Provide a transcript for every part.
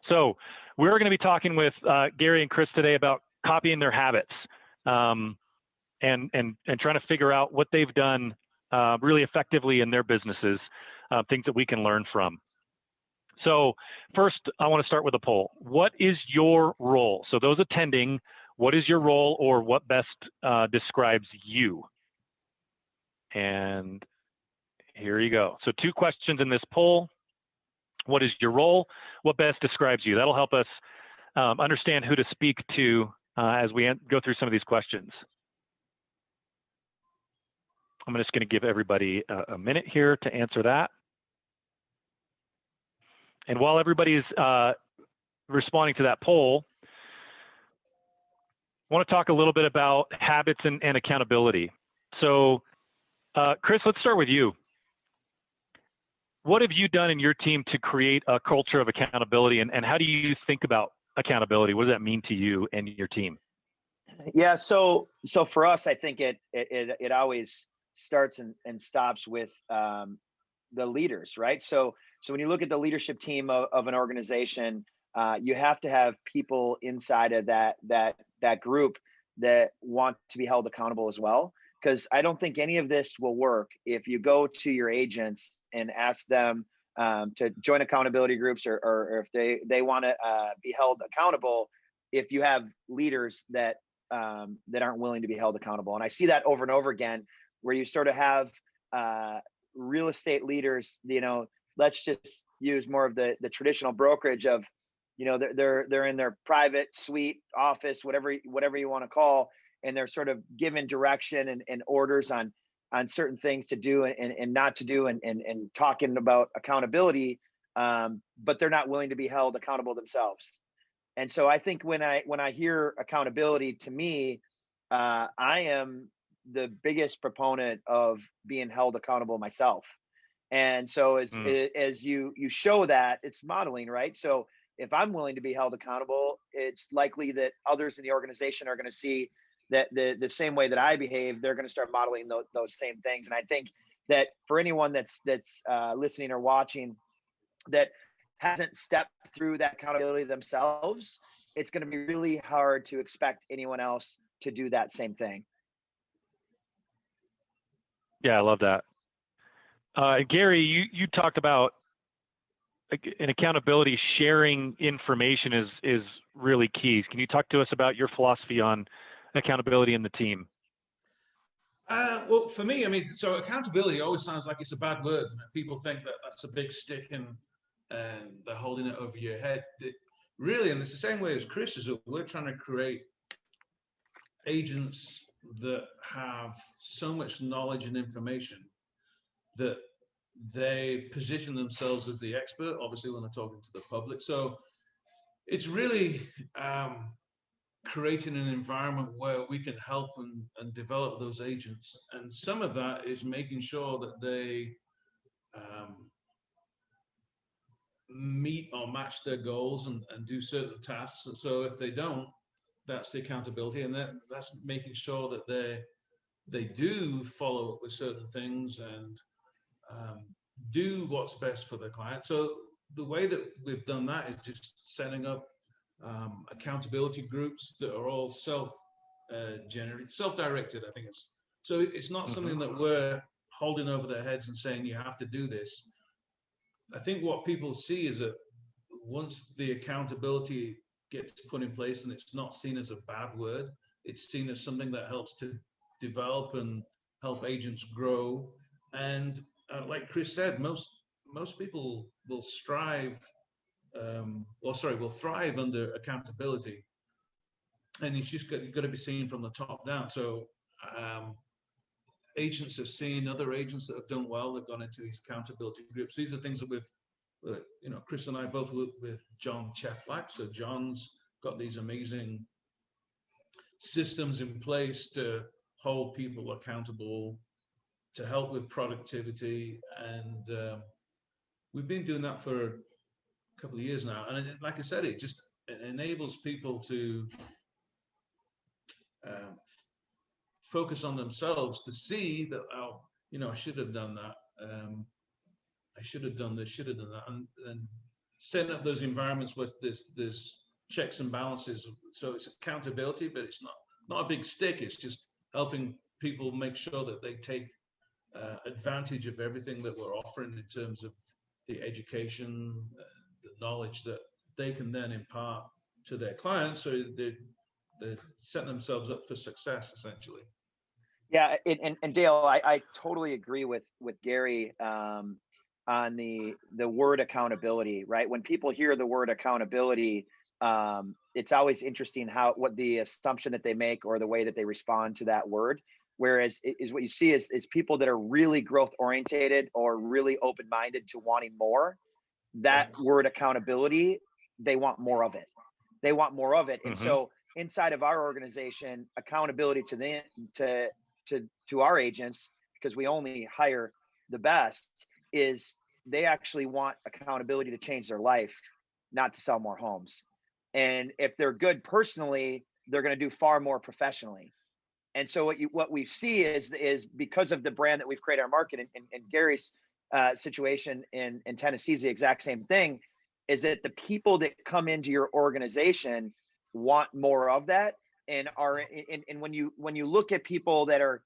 So we're going to be talking with Gary and Kris today about copying their habits, and trying to figure out what they've done really effectively in their businesses, things that we can learn from. So first, I want to start with a poll. What is your role? So those attending, what is your role, or what best describes you? And here you go. So 2 questions in this poll. What is your role? What best describes you? That'll help us understand who to speak to as we go through some of these questions. I'm just going to give everybody a minute here to answer that. And while everybody's responding to that poll, I want to talk a little bit about habits and accountability. So, Kris, let's start with you. What have you done in your team to create a culture of accountability, and how do you think about accountability? What does that mean to you and your team? Yeah, so for us, I think it always starts and stops with the leaders, right? So when you look at the leadership team of an organization, you have to have people inside of that group that want to be held accountable as well. Because I don't think any of this will work if you go to your agents and ask them to join accountability groups, or if they want to be held accountable, if you have leaders that aren't willing to be held accountable. And I see that over and over again, where you sort of have real estate leaders, let's just use more of the traditional brokerage of, they're in their private suite office, whatever you want to call, and they're sort of given direction and orders on certain things to do and not to do, and talking about accountability, but they're not willing to be held accountable themselves. And so I think when I hear accountability, to me, I am the biggest proponent of being held accountable myself. And so as you show that, it's modeling, right? So if I'm willing to be held accountable, it's likely that others in the organization are going to see that the same way that I behave, they're going to start modeling those same things. And I think that for anyone that's listening or watching that hasn't stepped through that accountability themselves, it's going to be really hard to expect anyone else to do that same thing. Yeah, I love that. Gary, you talked about in accountability, sharing information is really key. Can you talk to us about your philosophy on accountability in the team? Well, for me, so accountability always sounds like it's a bad word. People think that that's a big stick and they're holding it over your head. Really, and it's the same way as Kris is, we're trying to create agents that have so much knowledge and information that they position themselves as the expert, obviously, when they're talking to the public. So it's really creating an environment where we can help and develop those agents. And some of that is making sure that they meet or match their goals and do certain tasks. And so if they don't, that's the accountability. And that's making sure that they do follow up with certain things and do what's best for the client. So the way that we've done that is just setting up accountability groups that are all self-generated, self-directed. I think it's not something that we're holding over their heads and saying you have to do this. I think what people see is that once the accountability gets put in place, and it's not seen as a bad word, it's seen as something that helps to develop and help agents grow. And like Kris said, most people will will thrive under accountability, and it's just got to be seen from the top down. So agents have seen other agents that have done well. They've gone into these accountability groups. These are things that Kris and I both work with John Cheplack. So John's got these amazing systems in place to hold people accountable, to help with productivity, and we've been doing that for a couple of years now. And like I said, it enables people to focus on themselves, to see that, I should have done that. I should have done this, should have done that, and setting up those environments where there's checks and balances. So it's accountability, but it's not a big stick. It's just helping people make sure that they take advantage of everything that we're offering in terms of the education, the knowledge that they can then impart to their clients, so they're setting themselves up for success, essentially. Yeah, and Dale, I totally agree with Gary on the word accountability, right? When people hear the word accountability, it's always interesting what the assumption that they make or the way that they respond to that word. Whereas is what you see is people that are really growth orientated or really open minded to wanting more. That word accountability, they want more of it. They want more of it, and so inside of our organization, accountability to our agents, because we only hire the best, is they actually want accountability to change their life, not to sell more homes. And if they're good personally, they're going to do far more professionally. And so what we see is because of the brand that we've created our market, and Gary's situation in Tennessee is the exact same thing, is that the people that come into your organization want more of that, and when you look at people that are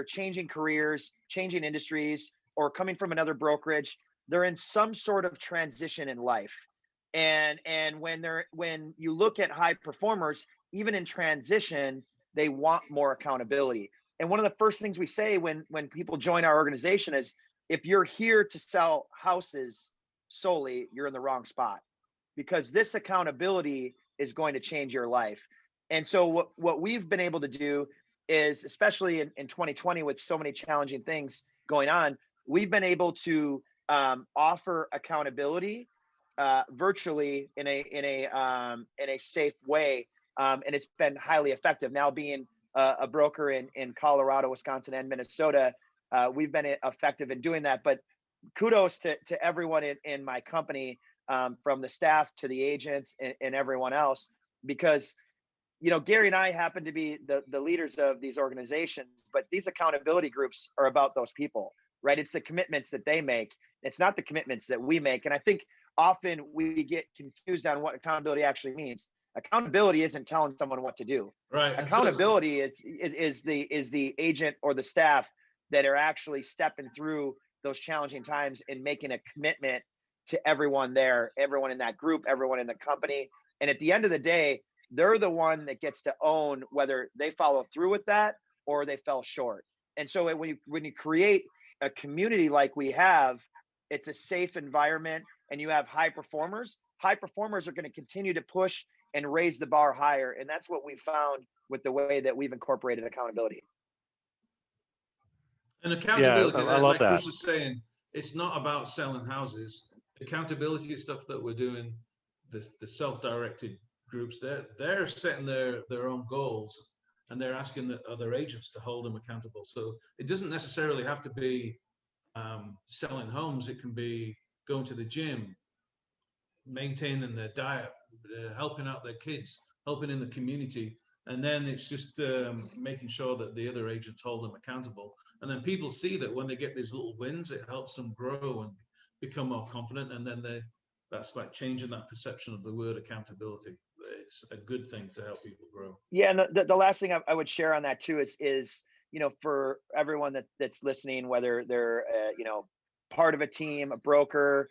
changing careers, changing industries, or coming from another brokerage, they're in some sort of transition in life. And when you look at high performers, even in transition, they want more accountability. And one of the first things we say when people join our organization is, if you're here to sell houses solely, you're in the wrong spot, because this accountability is going to change your life. And so what we've been able to do is, especially in 2020 with so many challenging things going on, we've been able to offer accountability virtually in a safe way, and it's been highly effective. Now, being a broker in Colorado, Wisconsin, and Minnesota, we've been effective in doing that. But kudos to everyone in my company, from the staff to the agents and everyone else, because Gary and I happen to be the leaders of these organizations, but these accountability groups are about those people, right? It's the commitments that they make. It's not the commitments that we make. And I think often we get confused on what accountability actually means. Accountability isn't telling someone what to do. Right. Accountability is the agent or the staff that are actually stepping through those challenging times and making a commitment to everyone there, everyone in that group, everyone in the company. And at the end of the day, they're the one that gets to own whether they follow through with that or they fell short. And so when you create a community like we have, it's a safe environment, and you have high performers. High performers are going to continue to push and raise the bar higher. And that's what we found with the way that we've incorporated accountability. And accountability, I love like that. Kris was saying, it's not about selling houses. Accountability is stuff that we're doing, the self-directed groups, they're setting their own goals, and they're asking the other agents to hold them accountable. So it doesn't necessarily have to be selling homes. It can be going to the gym, maintaining their diet, helping out their kids, helping in the community. And then it's just making sure that the other agents hold them accountable. And then people see that when they get these little wins, it helps them grow and become more confident. And then that's like changing that perception of the word accountability. It's a good thing to help people grow. Yeah, and the last thing I would share on that too is for everyone that's listening, whether they're part of a team, a broker,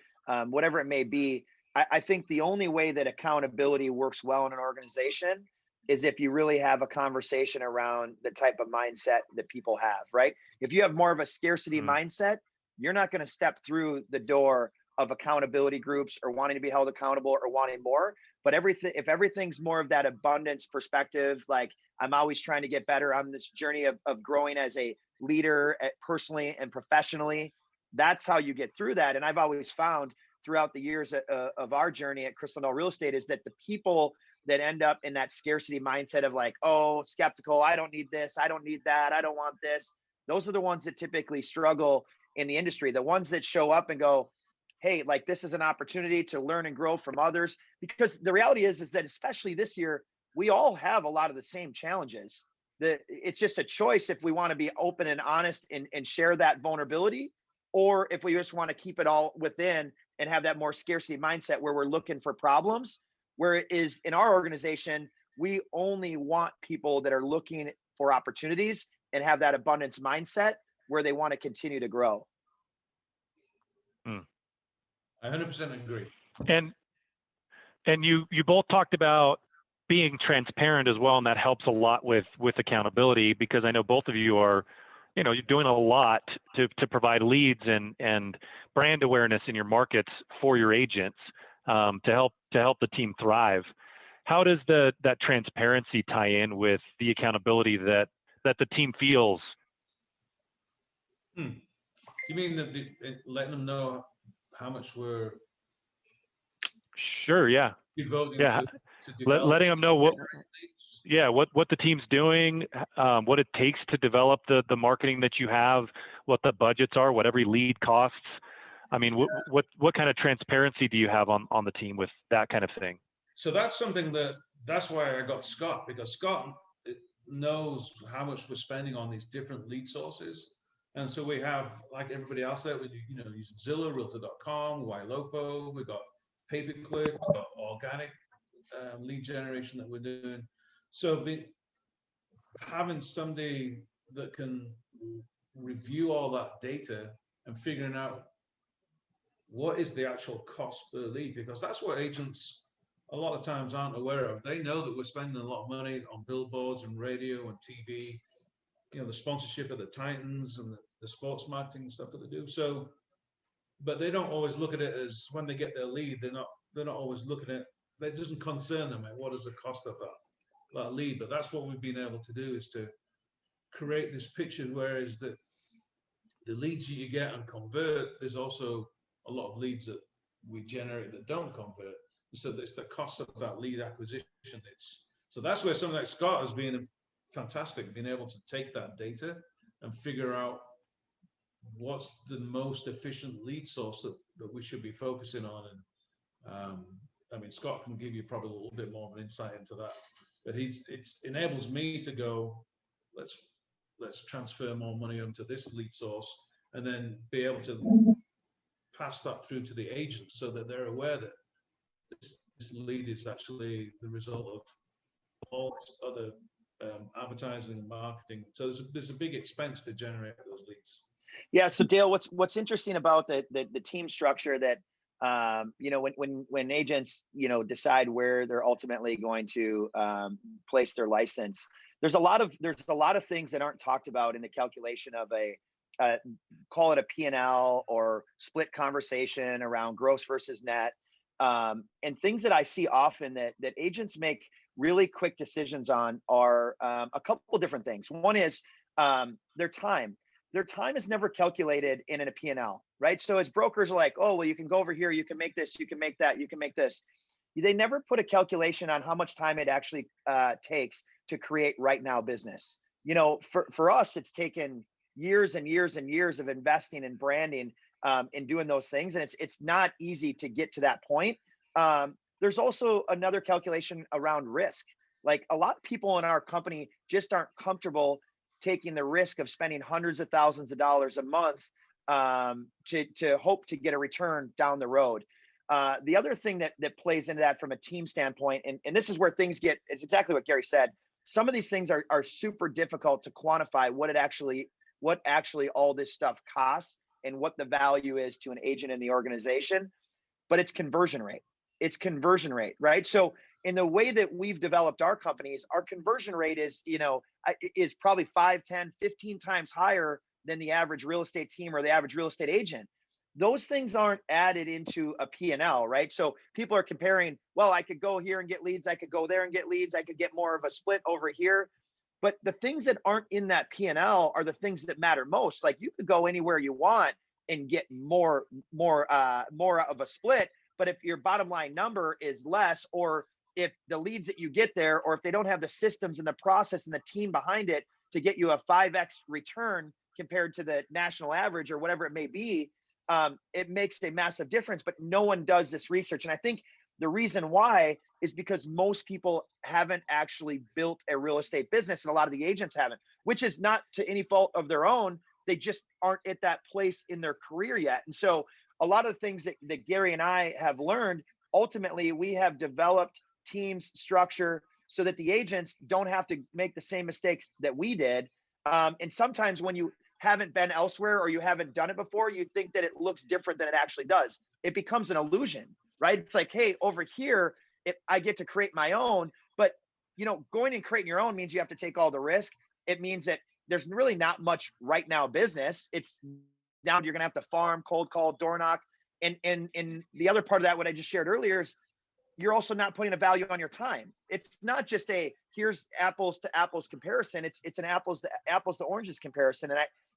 whatever it may be, I think the only way that accountability works well in an organization is if you really have a conversation around the type of mindset that people have, right? If you have more of a scarcity mindset, you're not going to step through the door of accountability groups or wanting to be held accountable or wanting more. But if everything's more of that abundance perspective, like I'm always trying to get better on this journey of growing as a leader personally and professionally, that's how you get through that. And I've always found throughout the years of our journey at Kris and Gary Real Estate is that the people that end up in that scarcity mindset of like, oh, skeptical, I don't need this, I don't need that, I don't want this, those are the ones that typically struggle in the industry. The ones that show up and go, hey, like this is an opportunity to learn and grow from others. Because the reality is that especially this year, we all have a lot of the same challenges. It's just a choice if we want to be open and honest and share that vulnerability, or if we just want to keep it all within and have that more scarcity mindset where we're looking for problems. Where it is in our organization, we only want people that are looking for opportunities and have that abundance mindset where they want to continue to grow. I 100% agree. And you both talked about being transparent as well, and that helps a lot with accountability, because I know both of you are, you're doing a lot to provide leads and brand awareness in your markets for your agents, to help the team thrive. How does that transparency tie in with the accountability that the team feels? You mean that letting them know how much we're Sure, yeah. devoting Yeah. to developing? Letting them know what the team's doing, what it takes to develop the marketing that you have, what the budgets are, what every lead costs. I mean, what kind of transparency do you have on the team with that kind of thing? So that's something that's why I got Scott, because Scott knows how much we're spending on these different lead sources. And so we have, like everybody else there, we use Zillow, Realtor.com, YLopo, we've got pay-per-click, we've got organic lead generation that we're doing. So having somebody that can review all that data and figuring out what is the actual cost per lead, because that's what agents a lot of times aren't aware of. They know that we're spending a lot of money on billboards and radio and TV, the sponsorship of the Titans and the sports marketing and stuff that they do. So, but they don't always look at it as, when they get their lead, they're not always looking at, that doesn't concern them, what is the cost of that lead. But that's what we've been able to do, is to create this picture, whereas the leads that you get and convert, there's also a lot of leads that we generate that don't convert. So it's the cost of that lead acquisition. So that's where something like Scott has been fantastic, being able to take that data and figure out what's the most efficient lead source that we should be focusing on. And I mean, Scott can give you probably a little bit more of an insight into that, but it enables me to go, let's transfer more money onto this lead source, and then be able to pass that through to the agents so that they're aware that this lead is actually the result of all this other advertising and marketing. So there's a big expense to generate those leads. Yeah. So Dale, what's interesting about the team structure that when agents decide where they're ultimately going to place their license, there's a lot of things that aren't talked about in the calculation of call it a P&L or split conversation around gross versus net, and things that I see often that agents make really quick decisions on are a couple different things. One is their time. Their time is never calculated in a P&L, right? So as brokers are like, oh, well, you can go over here, you can make this, you can make that, you can make this. They never put a calculation on how much time it actually takes to create right now business. For us, it's taken years and years and years of investing in branding and doing those things. And it's not easy to get to that point. There's also another calculation around risk. Like, a lot of people in our company just aren't comfortable taking the risk of spending hundreds of thousands of dollars a month to hope to get a return down the road. The other thing that plays into that from a team standpoint, and this is where things it's exactly what Gary said. Some of these things are super difficult to quantify what actually all this stuff costs and what the value is to an agent in the organization, but it's conversion rate. It's conversion rate, right? So in the way that we've developed our companies, our conversion rate is probably 5, 10, 15 times higher than the average real estate team or the average real estate agent. Those things aren't added into a P&L, right? So people are comparing, well, I could go here and get leads. I could go there and get leads. I could get more of a split over here. But the things that aren't in that P&L are the things that matter most. Like, you could go anywhere you want and get more of a split. But if your bottom line number is less, or if the leads that you get there, or if they don't have the systems and the process and the team behind it to get you a 5x return compared to the national average or whatever it may be, it makes a massive difference. But no one does this research. And I think the reason why is because most people haven't actually built a real estate business, and a lot of the agents haven't, which is not to any fault of their own. They just aren't at that place in their career yet. And so a lot of the things that Gary and I have learned, ultimately we have developed teams structure so that the agents don't have to make the same mistakes that we did. And sometimes when you haven't been elsewhere or you haven't done it before, you think that it looks different than it actually does. It becomes an illusion, right? It's like, hey, over here, I get to create my own, but going and creating your own means you have to take all the risk. It means that there's really not much right now business. It's now you're going to have to farm, cold call, door knock. And the other part of that, what I just shared earlier, is you're also not putting a value on your time. It's not just here's apples to apples comparison. It's an apples to oranges comparison.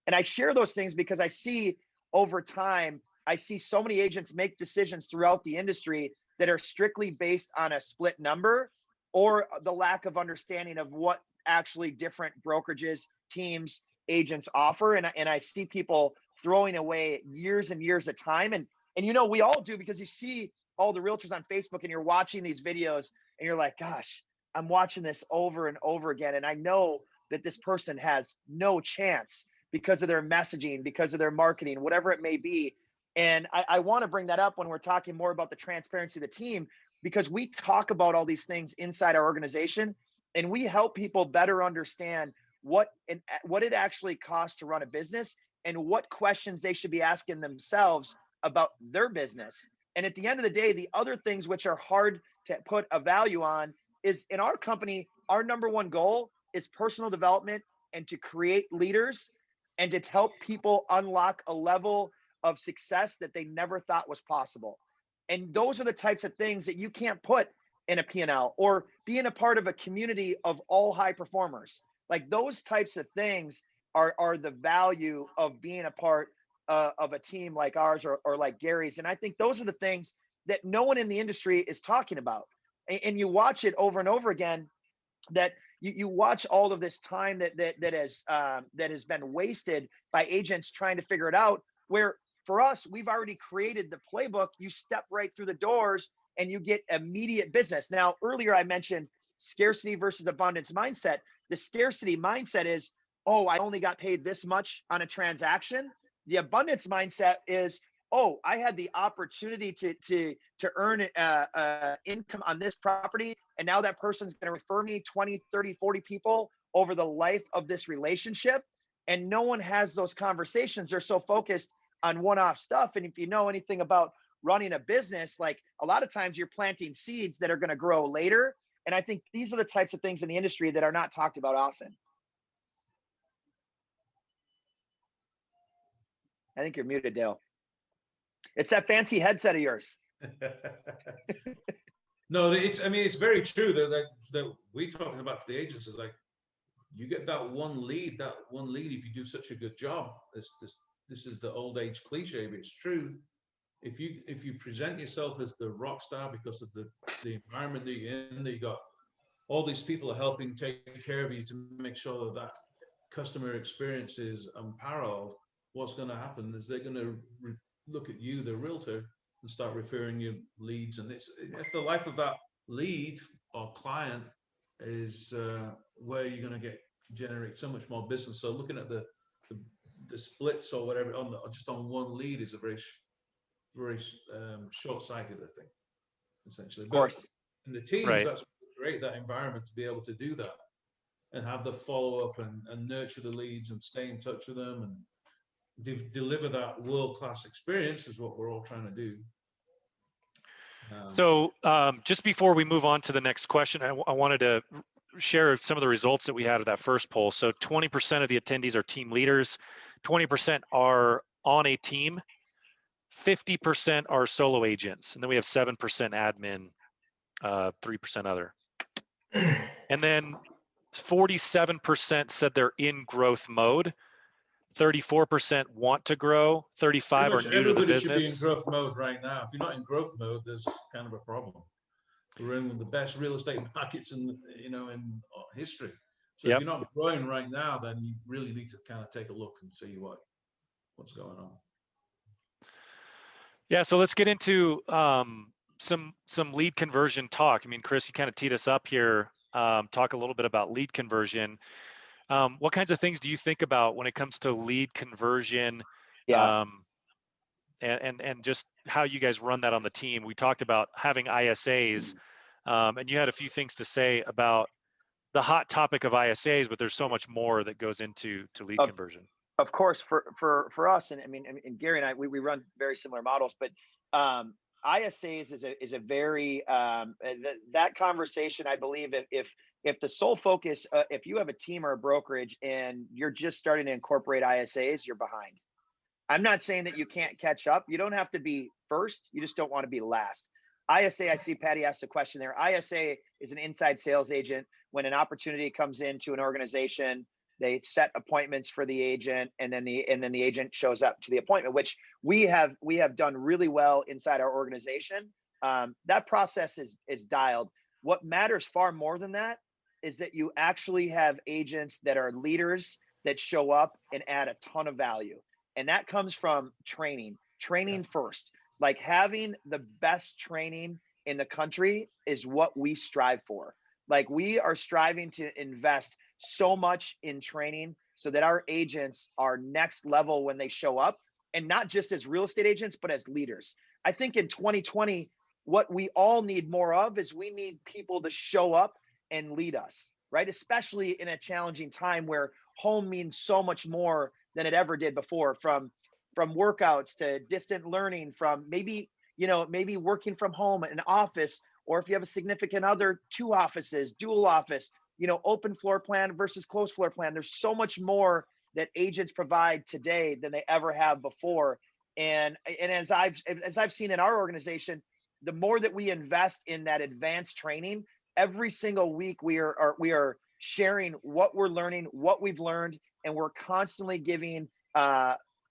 And I share those things because I see over time, I see so many agents make decisions throughout the industry that are strictly based on a split number or the lack of understanding of what actually different brokerages, teams, agents offer. And I see people throwing away years and years of time. And we all do, because you see all the realtors on Facebook and you're watching these videos and you're like, gosh, I'm watching this over and over again. And I know that this person has no chance because of their messaging, because of their marketing, whatever it may be. And I want to bring that up when we're talking more about the transparency of the team, because we talk about all these things inside our organization and we help people better understand what it actually costs to run a business and what questions they should be asking themselves about their business. And at the end of the day, the other things which are hard to put a value on is, in our company, our number one goal is personal development and to create leaders and to help people unlock a level of success that they never thought was possible. And those are the types of things that you can't put in a P&L or being a part of a community of all high performers. Like those types of things are the value of being a part of a team like ours or like Gary's. And I think those are the things that no one in the industry is talking about. And you watch it over and over again, that you watch all of this time that has been wasted by agents trying to figure it out, where for us, we've already created the playbook. You step right through the doors and you get immediate business. Now, earlier I mentioned scarcity versus abundance mindset. The scarcity mindset is, oh, I only got paid this much on a transaction. The abundance mindset is, oh, I had the opportunity to earn income on this property. And now that person's going to refer me 20, 30, 40 people over the life of this relationship. And no one has those conversations. They're so focused on one-off stuff. And if you know anything about running a business, like a lot of times you're planting seeds that are going to grow later. And I think these are the types of things in the industry that are not talked about often. I think you're muted, Dale. It's that fancy headset of yours. No, it's very true that we talking about to the agents is like, you get that one lead if you do such a good job. This is the old age cliche, but it's true. If you present yourself as the rock star because of the environment that you're in, that you got all these people are helping take care of you to make sure that customer experience is unparalleled, what's going to happen is they're going to look at you, the realtor, and start referring you leads. And it's the life of that lead or client is where you're going to generate so much more business. So looking at the splits or whatever just on one lead is a very short-sighted, I think, essentially. Of course. But in the teams, Right. that's great, that environment to be able to do that and have the follow-up and nurture the leads and stay in touch with them and deliver that world-class experience is what we're all trying to do. So just before we move on to the next question, I wanted to share some of the results that we had of that first poll. So 20% of the attendees are team leaders, 20% are on a team, 50% are solo agents, and then we have 7% admin, 3% other. And then 47% said they're in growth mode, 34% want to grow, 35 are new to the business. Everybody should be in growth mode right now. If you're not in growth mode, there's kind of a problem. We're in the best real estate markets in history. So if you're not growing right now, then you really need to kind of take a look and see what's going on. Yeah, so let's get into some lead conversion talk. I mean, Kris, you kind of teed us up here. Talk a little bit about lead conversion. What kinds of things do you think about when it comes to lead conversion? Yeah. and just how you guys run that on the team. We talked about having ISAs, and you had a few things to say about the hot topic of ISAs, but there's so much more that goes into lead conversion. Of course, for us, and I mean, Gary and I, we run very similar models, but ISAs is a very that conversation. I believe if the sole focus, if you have a team or a brokerage and you're just starting to incorporate ISAs, you're behind. I'm not saying that you can't catch up. You don't have to be first. You just don't want to be last. ISA, I see Patty asked a question there. ISA is an inside sales agent. When an opportunity comes into an organization, they set appointments for the agent, and then the agent shows up to the appointment, which we have done really well inside our organization. That process is dialed. What matters far more than that is that you actually have agents that are leaders that show up and add a ton of value. And that comes from training first. Like, having the best training in the country is what we strive for. Like, we are striving to invest so much in training so that our agents are next level when they show up, and not just as real estate agents, but as leaders. I think in 2020, what we all need more of is we need people to show up and lead us, right? Especially in a challenging time where home means so much more than it ever did before, from workouts to distant learning, from maybe working from home, an office, or if you have a significant other, 2 offices, dual office, open floor plan versus closed floor plan. There's so much more that agents provide today than they ever have before. And as I've seen in our organization, the more that we invest in that advanced training, every single week we are sharing what we're learning, what we've learned, and we're constantly giving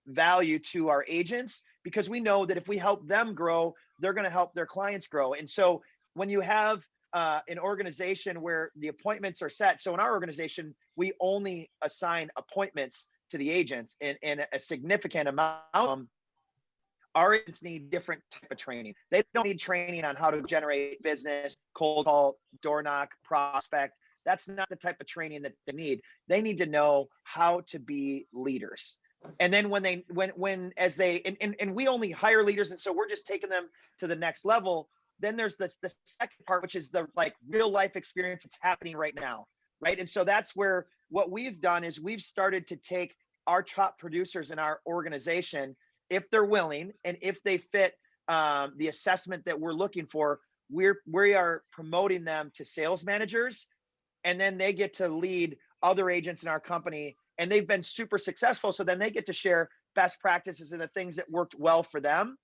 value to our agents, because we know that if we help them grow, they're going to help their clients grow. And so when you have an organization where the appointments are set, so in our organization, we only assign appointments to the agents, and a significant amount of them, our agents need different type of training. They don't need training on how to generate business, cold call, door knock, prospect. That's not the type of training that they need. They need to know how to be leaders. And then when we only hire leaders, and so we're just taking them to the next level. Then there's the second part, which is the real life experience that's happening right now, right? And so that's where what we've done is we've started to take our top producers in our organization, if they're willing and if they fit the assessment that we're looking for, we are promoting them to sales managers, and then they get to lead other agents in our company, and they've been super successful. So then they get to share best practices and the things that worked well for them.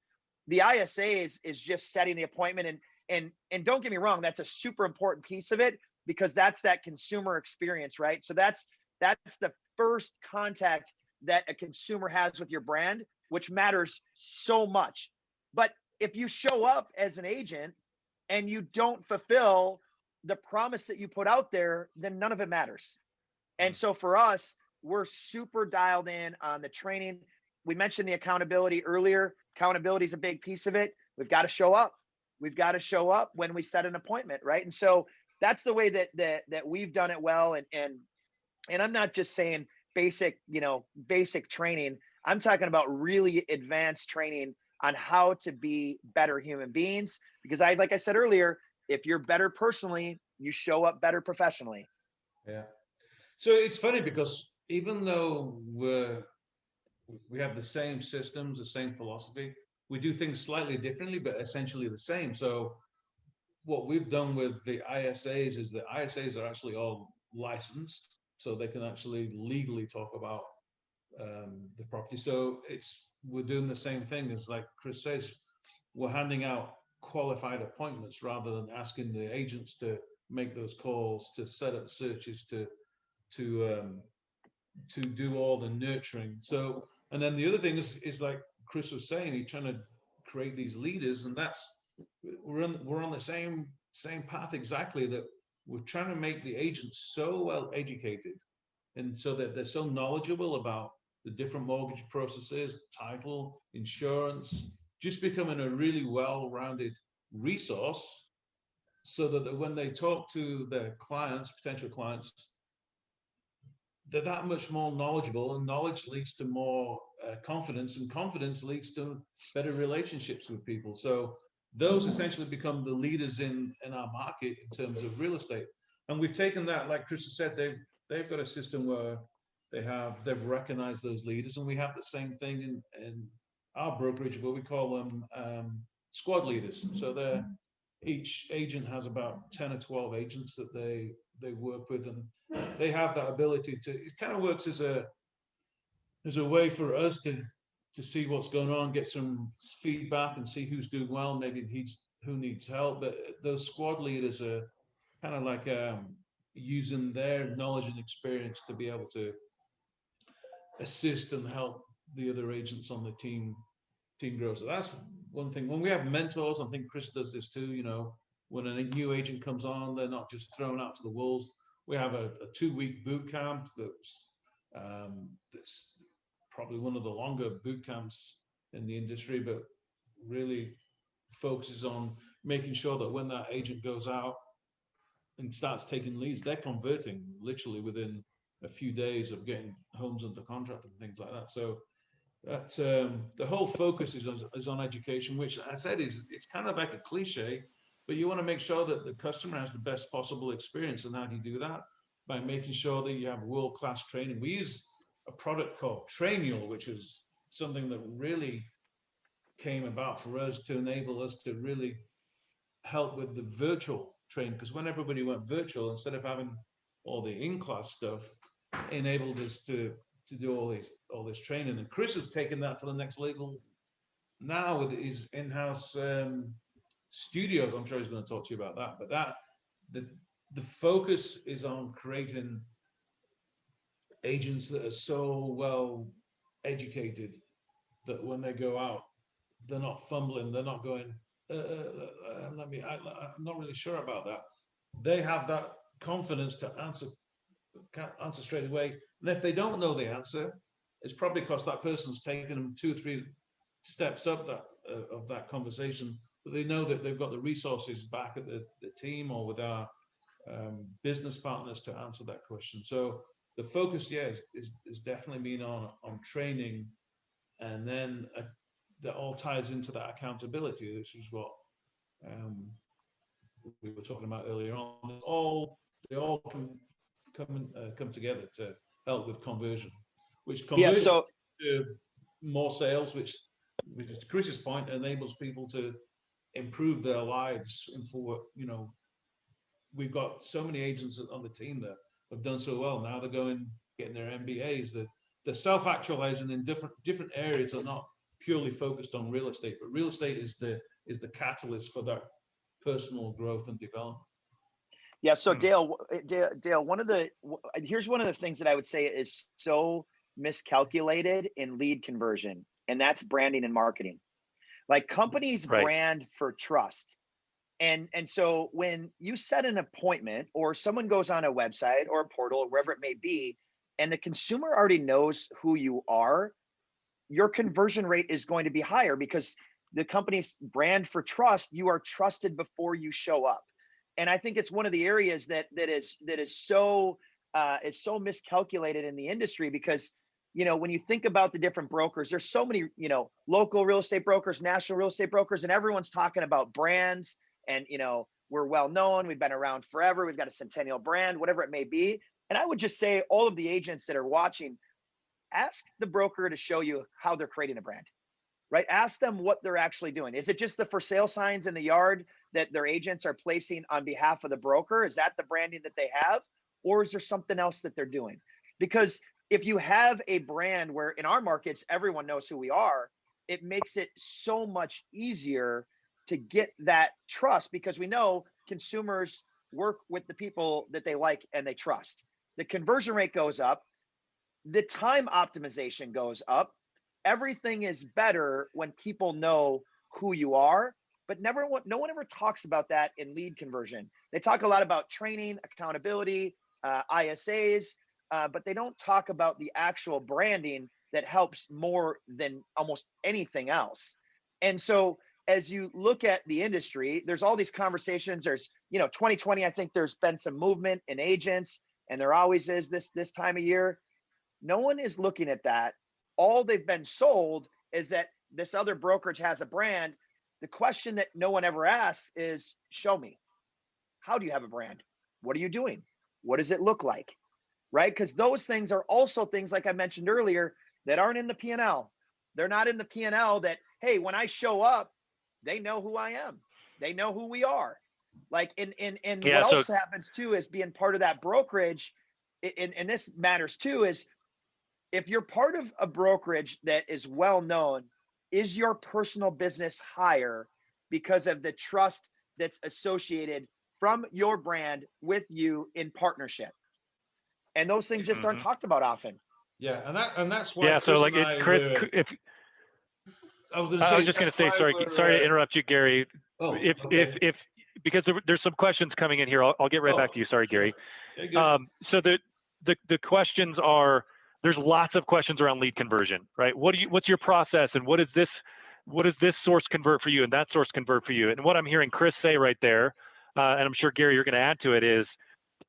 The ISA is just setting the appointment, and don't get me wrong, that's a super important piece of it, because that's that consumer experience, right? So that's the first contact that a consumer has with your brand, which matters so much. But if you show up as an agent and you don't fulfill the promise that you put out there, then none of it matters. And so for us, we're super dialed in on the training. We mentioned the accountability earlier. Accountability is a big piece of it. We've got to show up. We've got to show up when we set an appointment, right? And so that's the way that we've done it well. And I'm not just saying basic training. I'm talking about really advanced training on how to be better human beings. Because like I said earlier, if you're better personally, you show up better professionally. Yeah. So it's funny because even though we have the same systems, the same philosophy, we do things slightly differently, but essentially the same. So what we've done with the ISAs is the ISAs are actually all licensed, so they can actually legally talk about the property. So we're doing the same thing as, like Kris says, we're handing out qualified appointments rather than asking the agents to make those calls, to set up searches, to do all the nurturing. So, and then the other thing is like Kris was saying, he's trying to create these leaders, and we're on the same path exactly, that we're trying to make the agents so well educated, and so that they're so knowledgeable about the different mortgage processes, title, insurance, just becoming a really well-rounded resource, so that when they talk to their clients, potential clients, they're that much more knowledgeable, and knowledge leads to more confidence, and confidence leads to better relationships with people. So those essentially become the leaders in our market in terms of real estate. And we've taken that, like Kris has said, they've got a system where they've recognized those leaders, and we have the same thing in our brokerage, but we call them squad leaders. So each agent has about 10 or 12 agents that they work with, and they have that ability to, it kind of works as a way for us to see what's going on, get some feedback and see who's doing well, maybe who needs help. But those squad leaders are kind of like using their knowledge and experience to be able to assist and help the other agents on the team grow. So that's one thing. When we have mentors, I think Kris does this too, when a new agent comes on, they're not just thrown out to the wolves. We have a 2-week boot camp that's probably one of the longer boot camps in the industry, but really focuses on making sure that when that agent goes out and starts taking leads, they're converting literally within a few days of getting homes under contract and things like that. So that the whole focus is on education, which I said it's kind of like a cliche, but you want to make sure that the customer has the best possible experience. And how do you do that? By making sure that you have world-class training. We use a product called Trainual, which is something that really came about for us to enable us to really help with the virtual training. Because when everybody went virtual, instead of having all the in-class stuff, enabled us to do all this training. And Kris has taken that to the next level now with his in-house studios. I'm sure he's going to talk to you about that. But the focus is on creating agents that are so well educated that when they go out, they're not fumbling, they're not going, I'm not really sure about that. They have that confidence to answer straight away. And if they don't know the answer, it's probably because that person's taken them 2 or 3 steps up of that conversation, but they know that they've got the resources back at the team or with our business partners to answer that question. So the focus, is definitely been on training, and then that all ties into that accountability, which is what we were talking about earlier on. They all come together to help with conversion, which conversion to more sales, which to Kris's point, enables people to improve their lives. And for we've got so many agents on the team that have done so well. Now they're getting their MBAs. They're self-actualizing in different areas. Are not purely focused on real estate, but real estate is the catalyst for that personal growth and development. Yeah. So Dale, here's one of the things that I would say is so miscalculated in lead conversion, and that's branding and marketing. Like companies brand for trust. And so when you set an appointment or someone goes on a website or a portal or wherever it may be, and the consumer already knows who you are, your conversion rate is going to be higher because the company's brand for trust, you are trusted before you show up. And I think it's one of the areas that is so miscalculated in the industry because, when you think about the different brokers, there's so many, local real estate brokers, national real estate brokers, and everyone's talking about brands and, we're well known, we've been around forever, we've got a centennial brand, whatever it may be. And I would just say all of the agents that are watching, ask the broker to show you how they're creating a brand, right? Ask them what they're actually doing. Is it just the for sale signs in the yard that their agents are placing on behalf of the broker? Is that the branding that they have? Or is there something else that they're doing? Because if you have a brand where in our markets, everyone knows who we are, it makes it so much easier to get that trust because we know consumers work with the people that they like and they trust. The conversion rate goes up. The time optimization goes up. Everything is better when people know who you are, but no one ever talks about that in lead conversion. They talk a lot about training, accountability, ISAs, but they don't talk about the actual branding that helps more than almost anything else. And so as you look at the industry, there's all these conversations. There's, 2020, I think there's been some movement in agents, and there always is this time of year. No one is looking at that all they've been sold is that this other brokerage has a brand. The question that no one ever asks is, show me. How do you have a brand? What are you doing? What does it look like? Right? Because those things are also things, like I mentioned earlier, that aren't in the P&L. They're not in the P&L that, hey, when I show up, they know who I am. They know who we are. Like, and what else happens too is being part of that brokerage, and this matters too, is if you're part of a brokerage that is well known, is your personal business higher because of the trust that's associated from your brand with you in partnership? And those things just aren't talked about often. Yeah, and that's why. Yeah, Kris so like and Kris, if I was just going to say, sorry to interrupt you, Gary. Oh, if because there's some questions coming in here, I'll get right back to you. Sorry, Gary. Yeah, so the questions are, there's lots of questions around lead conversion, right? What's your process, and what does this source convert for you, and that source convert for you? And what I'm hearing Kris say right there, and I'm sure Gary, you're going to add to it, is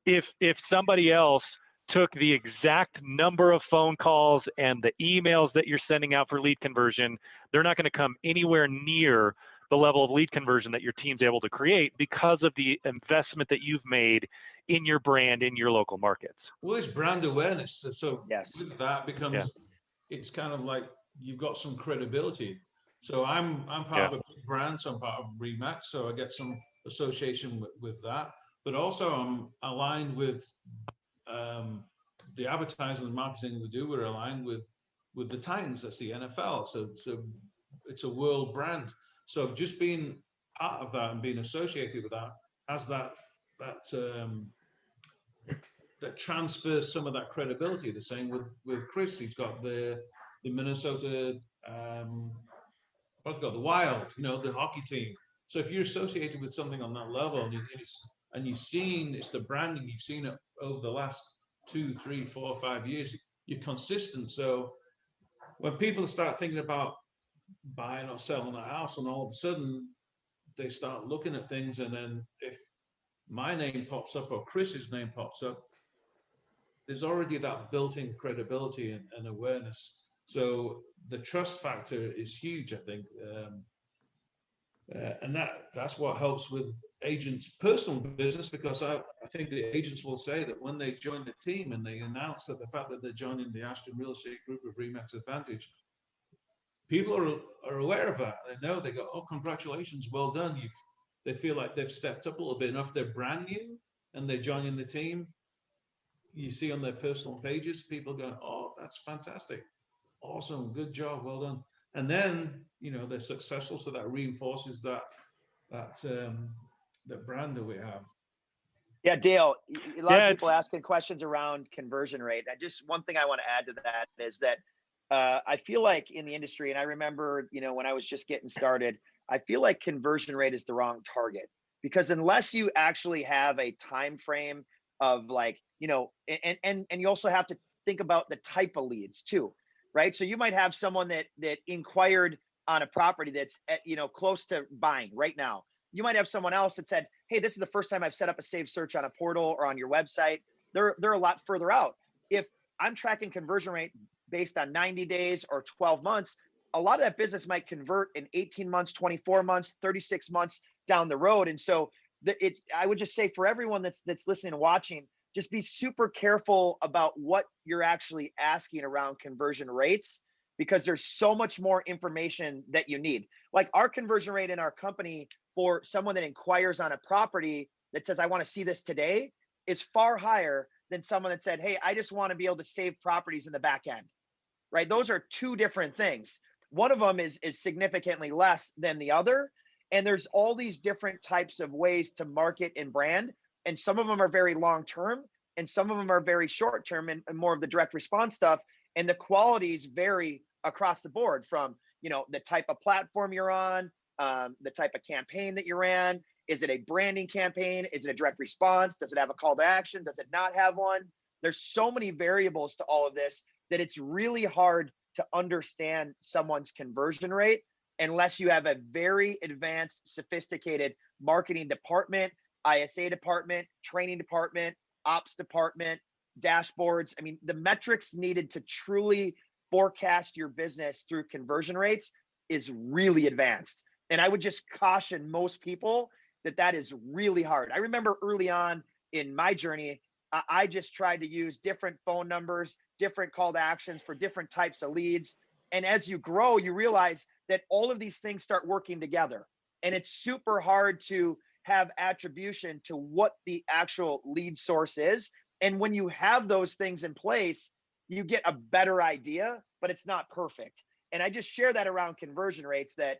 if somebody else took the exact number of phone calls and the emails that you're sending out for lead conversion, they're not going to come anywhere near the level of lead conversion that your team's able to create because of the investment that you've made in your brand in your local markets. Well, it's brand awareness. So yes, with that becomes, it's kind of like you've got some credibility. So I'm part of a big brand, so I'm part of Remax, so I get some association with that. But also I'm aligned with the advertising and marketing we do. We're aligned with the Titans. That's the NFL. So it's a world brand. So just being part of that and being associated with that has that transfers some of that credibility. The same with Kris. He's got the Minnesota, what's it called, the Wild, the hockey team. So if you're associated with something on that level, and you've seen it's the branding, you've seen it over the last 2, 3, 4, 5 years, you're consistent. So when people start thinking about buying or selling a house, and all of a sudden they start looking at things, and then if my name pops up or Kris's name pops up, there's already that built-in credibility and awareness. So the trust factor is huge, I think. And that's what helps with agents' personal business, because I think the agents will say that when they join the team and they announce that the fact that they're joining the Ashton Real Estate Group of Remax Advantage, people are aware of that. They know, they go, oh, congratulations, well done. They feel like they've stepped up a little bit. And if they're brand new and they're joining the team, you see on their personal pages, people going, oh, that's fantastic. Awesome, good job, well done. And then, they're successful, so that reinforces that brand that we have. Yeah, Dale, a lot of people asking questions around conversion rate. One thing I want to add to that is that I feel like in the industry, and I remember, when I was just getting started, I feel like conversion rate is the wrong target, because unless you actually have a time frame of like, and you also have to think about the type of leads too, right? So you might have someone that inquired on a property that's at, close to buying right now. You might have someone else that said, hey, this is the first time I've set up a saved search on a portal or on your website. They're a lot further out. If I'm tracking conversion rate based on 90 days or 12 months, a lot of that business might convert in 18 months, 24 months, 36 months down the road. And so I would just say for everyone that's listening and watching, just be super careful about what you're actually asking around conversion rates, because there's so much more information that you need. Like our conversion rate in our company for someone that inquires on a property that says, I want to see this today, is far higher than someone that said, hey, I just want to be able to save properties in the back end, right? Those are two different things. One of them is significantly less than the other. And there's all these different types of ways to market and brand. And some of them are very long-term, and some of them are very short-term and more of the direct response stuff. And the qualities vary across the board from, the type of platform you're on, the type of campaign that you're in. Is it a branding campaign? Is it a direct response? Does it have a call to action? Does it not have one? There's so many variables to all of this that it's really hard to understand someone's conversion rate unless you have a very advanced, sophisticated marketing department, ISA department, training department, ops department, dashboards. I mean, the metrics needed to truly forecast your business through conversion rates is really advanced. And I would just caution most people that is really hard. I remember early on in my journey, I just tried to use different phone numbers, different call to actions for different types of leads. And as you grow, you realize that all of these things start working together. And it's super hard to have attribution to what the actual lead source is. And when you have those things in place, you get a better idea, but it's not perfect. And I just share that around conversion rates, that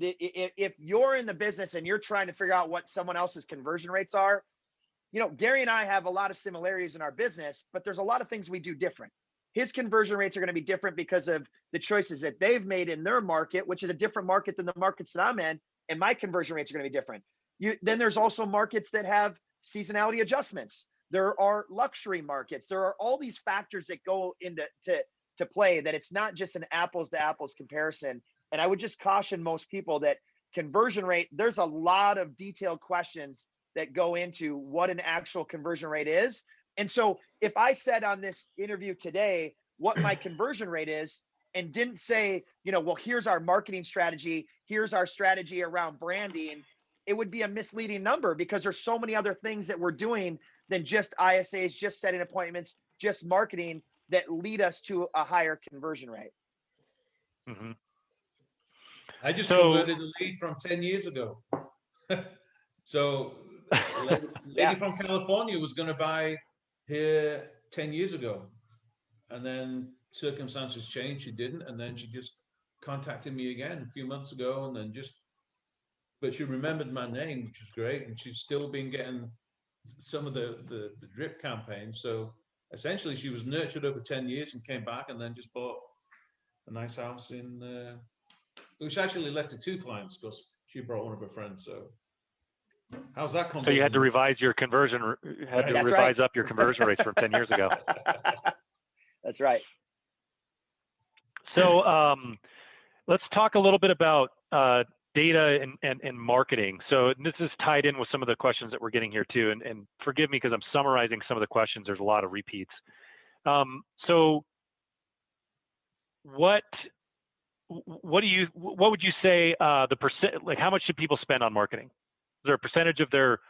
if you're in the business and you're trying to figure out what someone else's conversion rates are, Gary and I have a lot of similarities in our business, but there's a lot of things we do different. His conversion rates are going to be different because of the choices that they've made in their market, which is a different market than the markets that I'm in. And my conversion rates are going to be different. Then there's also markets that have seasonality adjustments. There are luxury markets. There are all these factors that go into to play, that it's not just an apples to apples comparison. And I would just caution most people that conversion rate, there's a lot of detailed questions that go into what an actual conversion rate is. And so if I said on this interview today what my conversion rate is, and didn't say, well, here's our marketing strategy, here's our strategy around branding, it would be a misleading number, because there's so many other things that we're doing than just ISAs, just setting appointments, just marketing, that lead us to a higher conversion rate. Mm-hmm. I just converted a lead from 10 years ago. So a lady from California was going to buy here 10 years ago. And then circumstances changed. She didn't. And then she just contacted me again a few months ago. And then but she remembered my name, which was great. And she's still been getting some of the drip campaign. So essentially she was nurtured over 10 years and came back and then just bought a nice house which actually led to 2 clients, because she brought one of her friends. So how's that conversion? So you had to revise your conversion, up your conversion rates from 10 years ago. That's right. So let's talk a little bit about data and marketing. So this is tied in with some of the questions that we're getting here too. And forgive me because I'm summarizing some of the questions. There's a lot of repeats. So what would you say the percent, like how much should people spend on marketing? Is there a percentage of their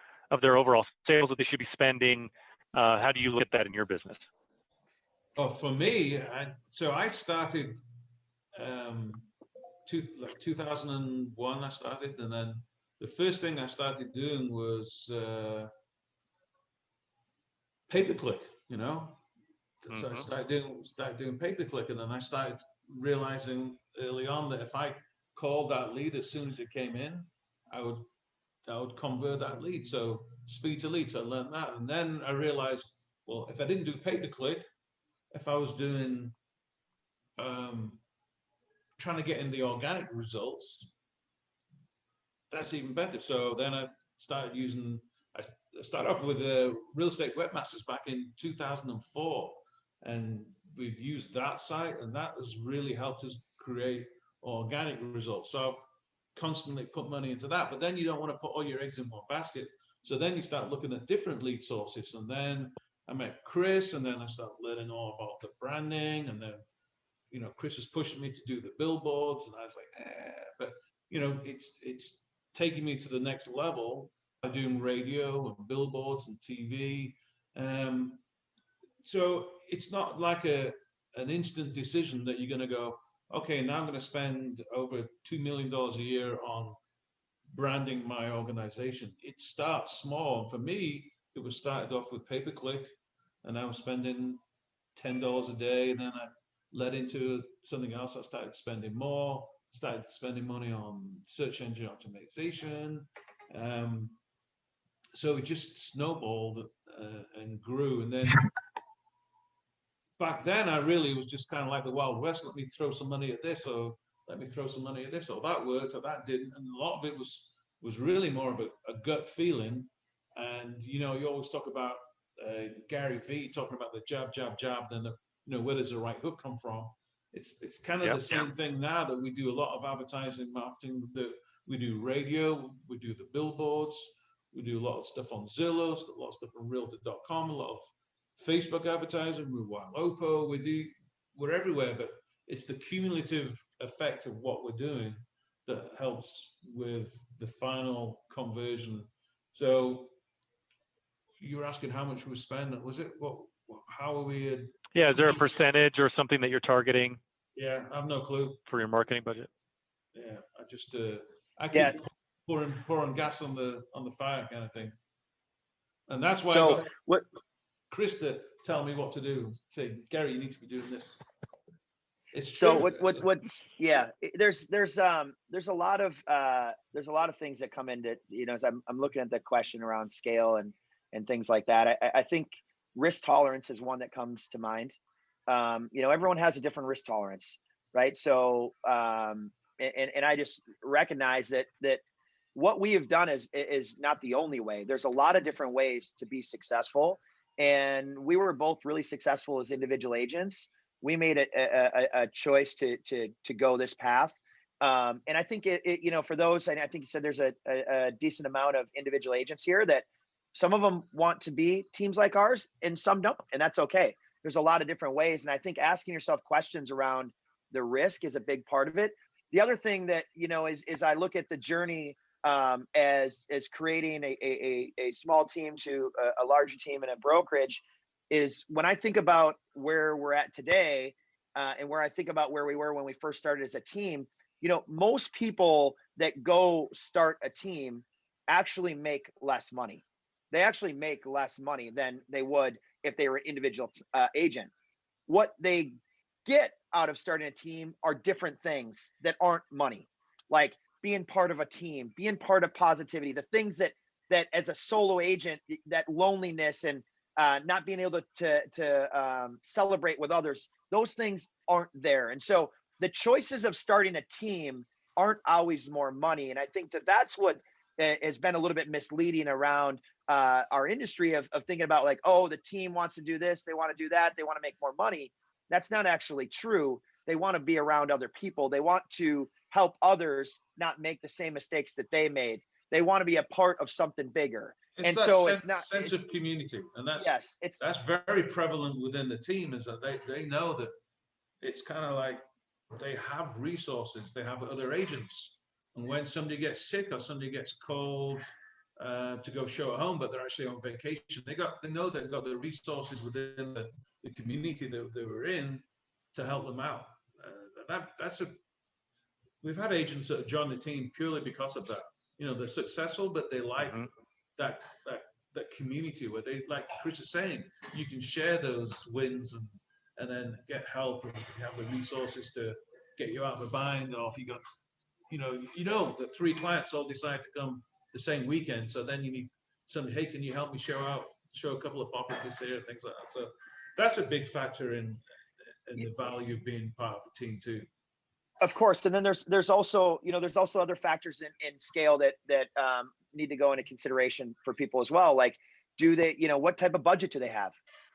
overall sales that they should be spending? How do you look at that in your business? Oh, for me, I started 2001. I started, and then the first thing I started doing was pay-per-click. So I started doing pay-per-click, and then I started realizing early on that if I called that lead as soon as it came in, I would convert that lead. So speed to lead. So I learned that, and then I realized, well, if I didn't do pay-per-click, if I was doing trying to get in the organic results, that's even better. So then I started I started off with Real Estate Webmasters back in 2004, and we've used that site, and that has really helped us create organic results. So I've constantly put money into that, but then you don't want to put all your eggs in one basket. So then you start looking at different lead sources, and then I met Kris, and then I started learning all about the branding, and then Kris was pushing me to do the billboards, and I was like, but it's taking me to the next level by doing radio and billboards and TV. So it's not like an instant decision that you're going to go, okay, now I'm going to spend over $2 million a year on branding my organization. It starts small. And for me, it was started off with pay-per-click, and I was spending $10 a day, and then I led into something else. I started spending more, started spending money on search engine optimization. So it just snowballed and grew. And then back then, I really was just kind of like the Wild West. Let me throw some money at this, or let me throw some money at this, or that worked, or that didn't. And a lot of it was really more of a gut feeling. And you always talk about Gary V talking about the jab, jab, jab. Then where does the right hook come from? It's kind of the same thing now, that we do a lot of advertising, marketing. That we do radio, we do the billboards, we do a lot of stuff on Zillow, a lot of stuff on Realtor.com, a lot of Facebook advertising, Ruwalopo. We we're everywhere, but it's the cumulative effect of what we're doing that helps with the final conversion. So you were asking how much we spend. Was it how are we? Yeah, is there a percentage or something that you're targeting? Yeah, I have no clue for your marketing budget. Yeah, I keep pouring gas on the fire kind of thing, and that's why I got Kris to tell me what to do. Say, Gary, you need to be doing this. It's true. So what's there's a lot of things that come into, as I'm looking at the question around scale and things like that. I think risk tolerance is one that comes to mind. Everyone has a different risk tolerance, right? So and I just recognize that what we have done is not the only way. There's a lot of different ways to be successful, and we were both really successful as individual agents. We made a choice to go this path, and I think for those, and I think you said there's a decent amount of individual agents here that some of them want to be teams like ours, and some don't, and that's okay. There's a lot of different ways, and I think asking yourself questions around the risk is a big part of it. The other thing that is I look at the journey as creating a small team to a larger team and a brokerage, is when I think about where we're at today and where I think about where we were when we first started as a team. Most people that go start a team actually make less money. They actually make less money than they would if they were an individual agent. What they get out of starting a team are different things that aren't money, like being part of a team, being part of positivity, the things that as a solo agent, that loneliness and not being able to celebrate with others, those things aren't there. And so the choices of starting a team aren't always more money. And I think that's what has been a little bit misleading around our industry of thinking about, like, oh, the team wants to do this, they want to do that, they want to make more money. That's not actually true. They want to be around other people. They want to help others not make the same mistakes that they made. They want to be a part of something bigger. It's that sense of community, and that's very prevalent within the team, is that they know that it's kind of like they have resources, they have other agents, and when somebody gets sick or somebody gets called to go show at home, but they're actually on vacation, they know they've got the resources within the community that they were in to help them out. We've had agents that have joined the team purely because of that. They're successful, but they like that community where they, like Kris is saying, you can share those wins and then get help, and you have the resources to get you out of a bind. Or if you got, that 3 clients all decide to come the same weekend, so then you need somebody, hey, can you help me show a couple of properties here, things like that. So that's a big factor in the value of being part of a team too. Of course, and then there's also other factors in scale that need to go into consideration for people as well. Like, do they, what type of budget do they have,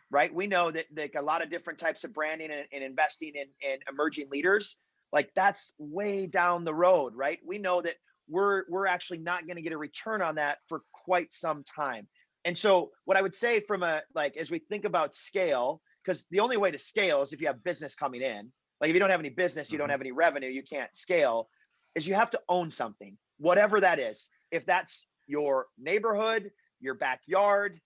right? We know that a lot of different types of branding and investing in emerging leaders, like that's way down the road, right? We know that we're actually not going to get a return on that for quite some time. And so what I would say as we think about scale, because the only way to scale is if you have business coming in. Like, if you don't have any business, you don't have any revenue, you can't scale, is you have to own something, whatever that is. If that's your neighborhood, your backyard,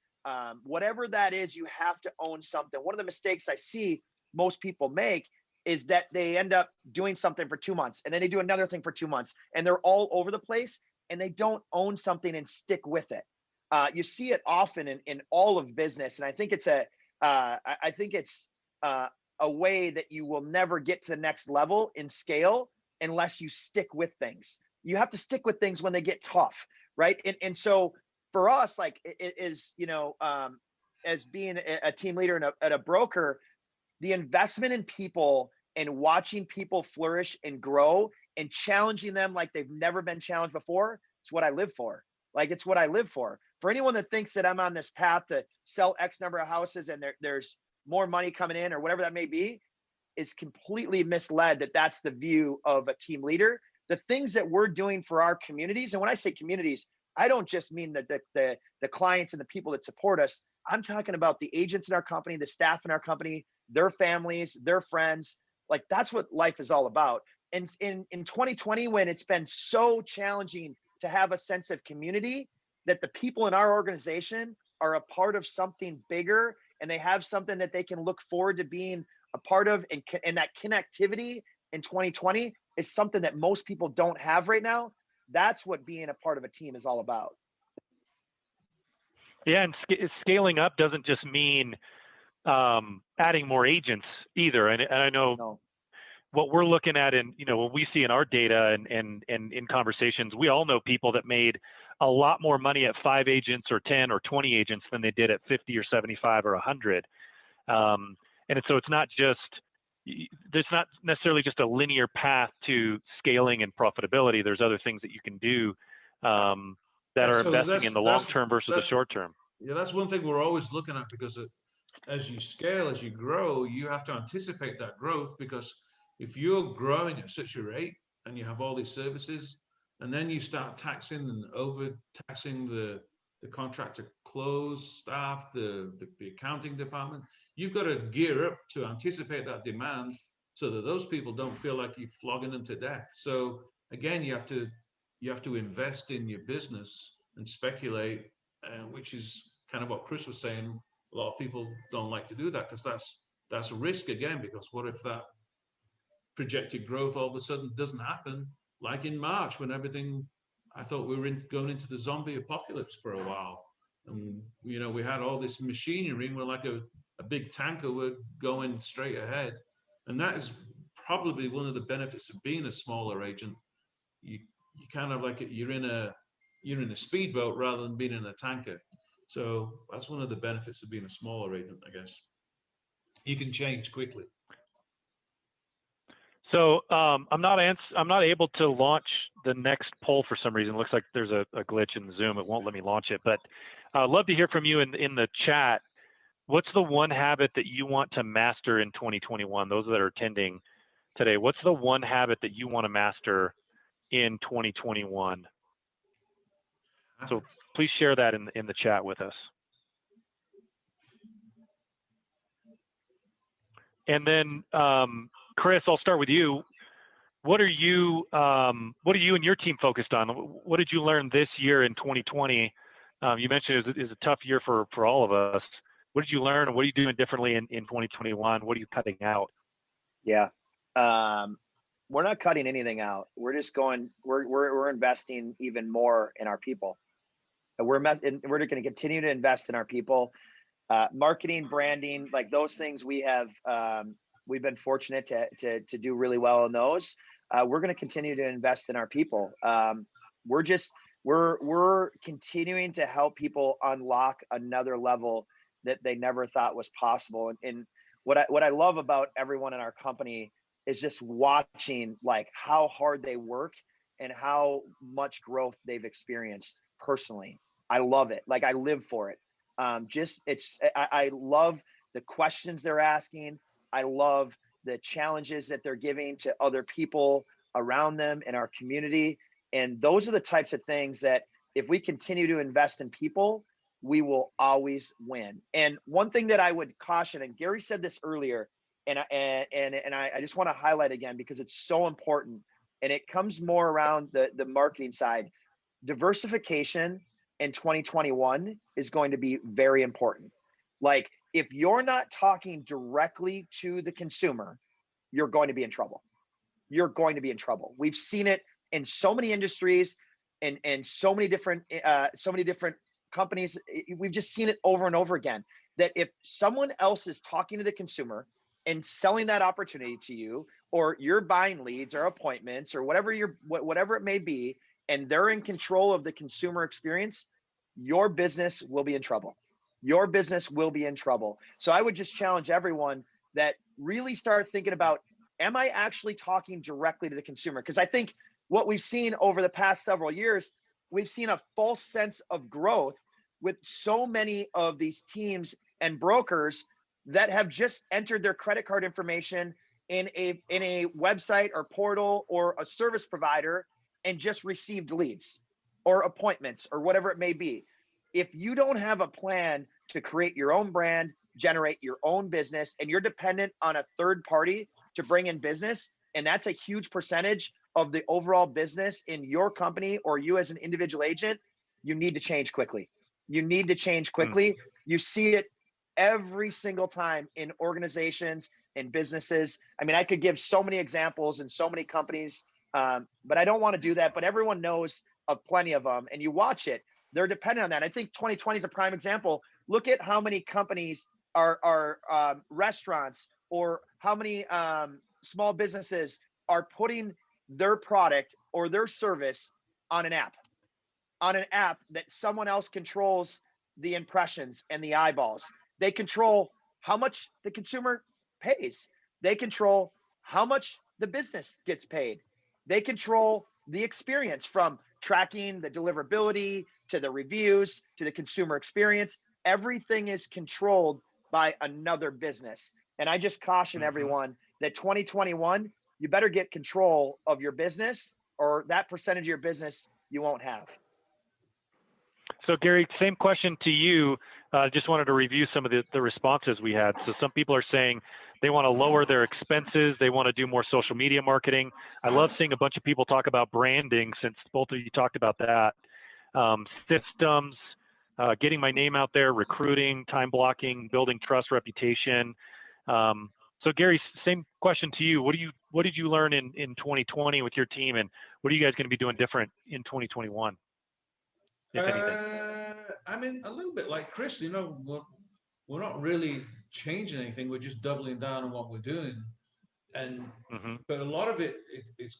whatever that is, you have to own something. One of the mistakes I see most people make is that they end up doing something for 2 months, and then they do another thing for 2 months, and they're all over the place, and they don't own something and stick with it. You see it often in all of business, and I think it's a way that you will never get to the next level in scale unless you stick with things. You have to stick with things when they get tough, right? And so for us, like, it is, as being a team leader and a broker, the investment in people and watching people flourish and grow and challenging them like they've never been challenged before, it's what I live for. Like, it's what I live for. For anyone that thinks that I'm on this path to sell X number of houses and there's more money coming in or whatever that may be, is completely misled that that's the view of a team leader. The things that we're doing for our communities, and when I say communities, I don't just mean the clients and the people that support us. I'm talking about the agents in our company, the staff in our company, their families, their friends. Like, that's what life is all about. And in 2020, when it's been so challenging to have a sense of community, that the people in our organization are a part of something bigger, and they have something that they can look forward to being a part of, and that connectivity in 2020 is something that most people don't have right now. That's what being a part of a team is all about. Yeah, and scaling up doesn't just mean adding more agents either. And I know what we're looking at in, what we see in our data and in conversations, we all know people that made a lot more money at 5 agents or 10 or 20 agents than they did at 50 or 75 or 100. And so there's not necessarily just a linear path to scaling and profitability. There's other things that you can do that are investing in the long term versus the short term. Yeah, that's one thing we're always looking at, because as you scale, as you grow, you have to anticipate that growth, because if you're growing at such a rate and you have all these services, and then you start taxing and overtaxing the contractor close staff, the accounting department, you've got to gear up to anticipate that demand so that those people don't feel like you're flogging them to death. So again, you have to invest in your business and speculate, which is kind of what Kris was saying. A lot of people don't like to do that, because that's a risk again, because what if that projected growth all of a sudden doesn't happen, like in March, when I thought we were going into the zombie apocalypse for a while, and we had all this machinery, and we're like a big tanker, we're going straight ahead. And that is probably one of the benefits of being a smaller agent. You kind of like you're in a speedboat rather than being in a tanker. So that's one of the benefits of being a smaller agent, I guess. You can change quickly. So I'm not able to launch the next poll for some reason. It looks like there's a glitch in Zoom. It won't let me launch it. But I'd love to hear from you in the chat. What's the one habit that you want to master in 2021? Those that are attending today, what's the one habit that you want to master in 2021? So please share that in the chat with us. And then, Kris, I'll start with you. What are you and your team focused on? What did you learn this year in 2020? You mentioned it was a tough year for all of us. What did you learn, and what are you doing differently in 2021? What are you cutting out? Yeah, we're not cutting anything out. We're just we're investing even more in our people. And we're going to continue to invest in our people. Marketing, branding, like those things, we've been fortunate to do really well in those. We're going to continue to invest in our people. We're continuing to help people unlock another level that they never thought was possible. And what I love about everyone in our company is just watching like how hard they work and how much growth they've experienced personally. I love it. Like, I live for it. I love the questions they're asking. I love the challenges that they're giving to other people around them in our community. And those are the types of things that if we continue to invest in people, we will always win. And one thing that I would caution, and Gary said this earlier, and I just want to highlight again, because it's so important, and it comes more around the marketing side. Diversification in 2021 is going to be very important. Like, if you're not talking directly to the consumer, you're going to be in trouble. You're going to be in trouble. We've seen it in so many industries and so many different companies. We've just seen it over and over again, that if someone else is talking to the consumer and selling that opportunity to you, or you're buying leads or appointments or whatever it may be, and they're in control of the consumer experience, your business will be in trouble. Your business will be in trouble. So I would just challenge everyone that really start thinking about, am I actually talking directly to the consumer? Because I think what we've seen over the past several years, we've seen a false sense of growth with so many of these teams and brokers that have just entered their credit card information in a website or portal or a service provider and just received leads or appointments or whatever it may be. If you don't have a plan to create your own brand, generate your own business, and you're dependent on a third party to bring in business, and that's a huge percentage of the overall business in your company or you as an individual agent, you need to change quickly. You need to change quickly. You see it every single time in organizations and businesses. I mean, I could give so many examples in so many companies, but I don't want to do that. But everyone knows of plenty of them, and you watch it. They're dependent on that. I think 2020 is a prime example. Look at how many companies are restaurants, or how many small businesses are putting their product or their service on an app that someone else controls the impressions and the eyeballs. They control how much the consumer pays. They control how much the business gets paid. They control the experience, from tracking the deliverability to the reviews to the consumer experience. Everything is controlled by another business. And I just caution everyone that 2021, you better get control of your business, or that percentage of your business you won't have. So Gary, same question to you. Just wanted to review some of the responses we had. So some people are saying they want to lower their expenses. They want to do more social media marketing. I love seeing a bunch of people talk about branding, since both of you talked about that. Systems, getting my name out there, recruiting, time blocking, building trust, reputation. So Gary, same question to you. What did you learn in 2020 with your team, and what are you guys going to be doing different in 2021? If anything. I mean, a little bit like Kris, you know, we're not really changing anything. We're just doubling down on what we're doing. And, but a lot of it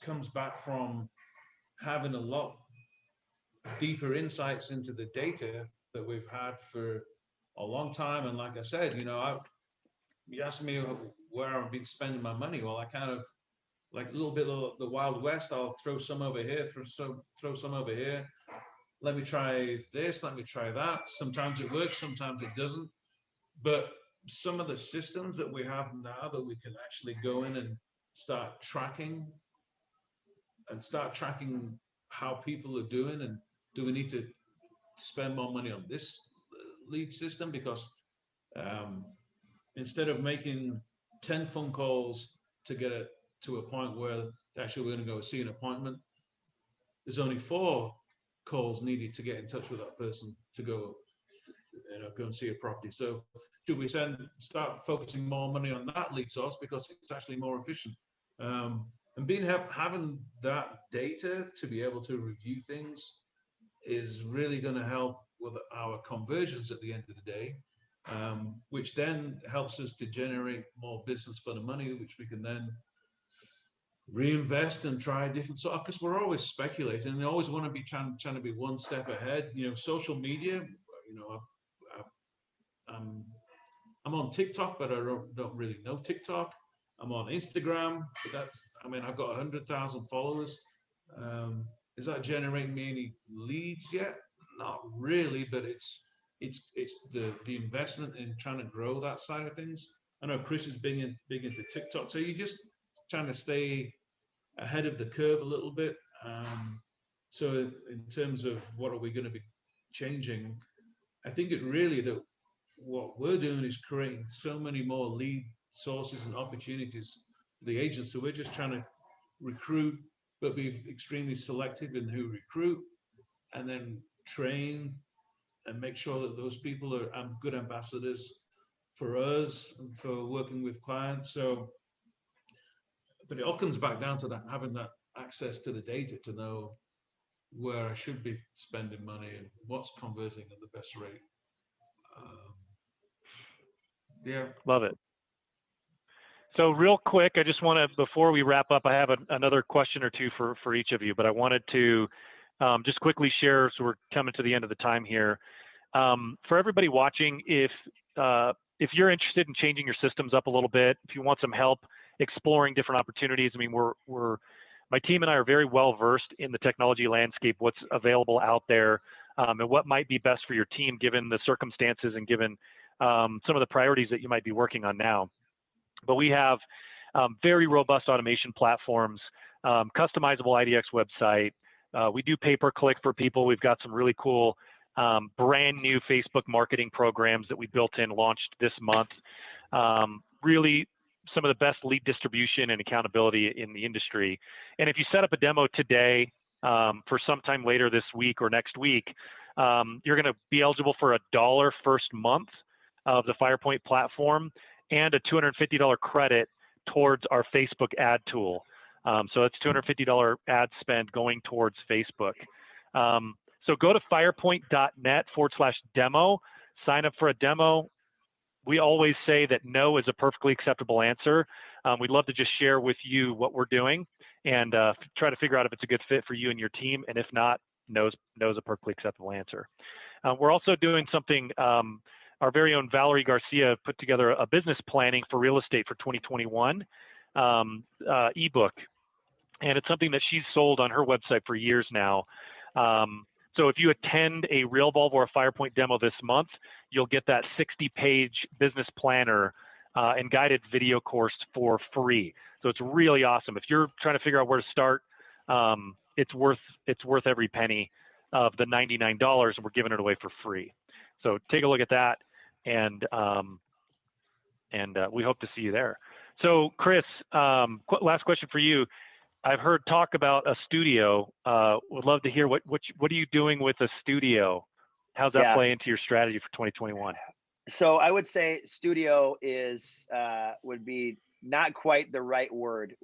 comes back from having a lot deeper insights into the data that we've had for a long time. And like I said, you know, you asked me where I've been spending my money. Well, I kind of, like a little bit of the Wild West. I'll throw some over here, throw some over here. Let me try this, let me try that. Sometimes it works, sometimes it doesn't. But some of the systems that we have now that we can actually go in and start tracking how people are doing, and do we need to spend more money on this lead system? Because instead of making 10 phone calls to get it to a point where actually we're going to go see an appointment, there's only 4 calls needed to get in touch with that person to go, you know, go and see a property. So should we start focusing more money on that lead source, because it's actually more efficient? And having that data to be able to review things is really going to help with our conversions at the end of the day, which then helps us to generate more business for the money, which we can then reinvest and try different sort of, because we're always speculating and we always want to be trying to be one step ahead. You know, social media, you know, I'm on TikTok, but I don't really know TikTok. I'm on Instagram, but I've got 100,000 followers. Is that generating me any leads yet? Not really, but it's the investment in trying to grow that side of things. I know Kris is big into TikTok, so you just trying to stay ahead of the curve a little bit. So in terms of what are we going to be changing, I think that what we're doing is creating so many more lead sources and opportunities for the agents. So we're just trying to recruit, but be extremely selective in who recruit, and then train and make sure that those people are good ambassadors for us and for working with clients. So, but it all comes back down to that, having that access to the data to know where I should be spending money and what's converting at the best rate. Yeah. Love it. So real quick, I just want to, before we wrap up, I have another question or two for each of you, but I wanted to just quickly share, so we're coming to the end of the time here. For everybody watching, if you're interested in changing your systems up a little bit, if you want some help exploring different opportunities, I mean, my team and I are very well versed in the technology landscape, what's available out there, and what might be best for your team given the circumstances and given some of the priorities that you might be working on now. But we have very robust automation platforms, customizable IDX website. We do pay-per-click for people. We've got some really cool brand new Facebook marketing programs that we built in, launched this month. Really some of the best lead distribution and accountability in the industry. And if you set up a demo today for sometime later this week or next week, you're going to be eligible for $1 first month of the FirePoint platform and a $250 credit towards our Facebook ad tool. So that's $250 ad spend going towards Facebook. So go to firepoint.net/demo, sign up for a demo. We always say that no is a perfectly acceptable answer. We'd love to just share with you what we're doing and try to figure out if it's a good fit for you and your team. And if not, no's a perfectly acceptable answer. We're also doing something, our very own Valerie Garcia put together a business planning for real estate for 2021 ebook. And it's something that she's sold on her website for years now. So if you attend a Realvolve or a FirePoint demo this month, you'll get that 60-page business planner and guided video course for free. So it's really awesome. If you're trying to figure out where to start, it's worth every penny of the $99, and we're giving it away for free. So take a look at that, and we hope to see you there. So Kris, last question for you. I've heard talk about a studio. Would love to hear what are you doing with a studio? How's that play into your strategy for 2021? So I would say studio would be not quite the right word.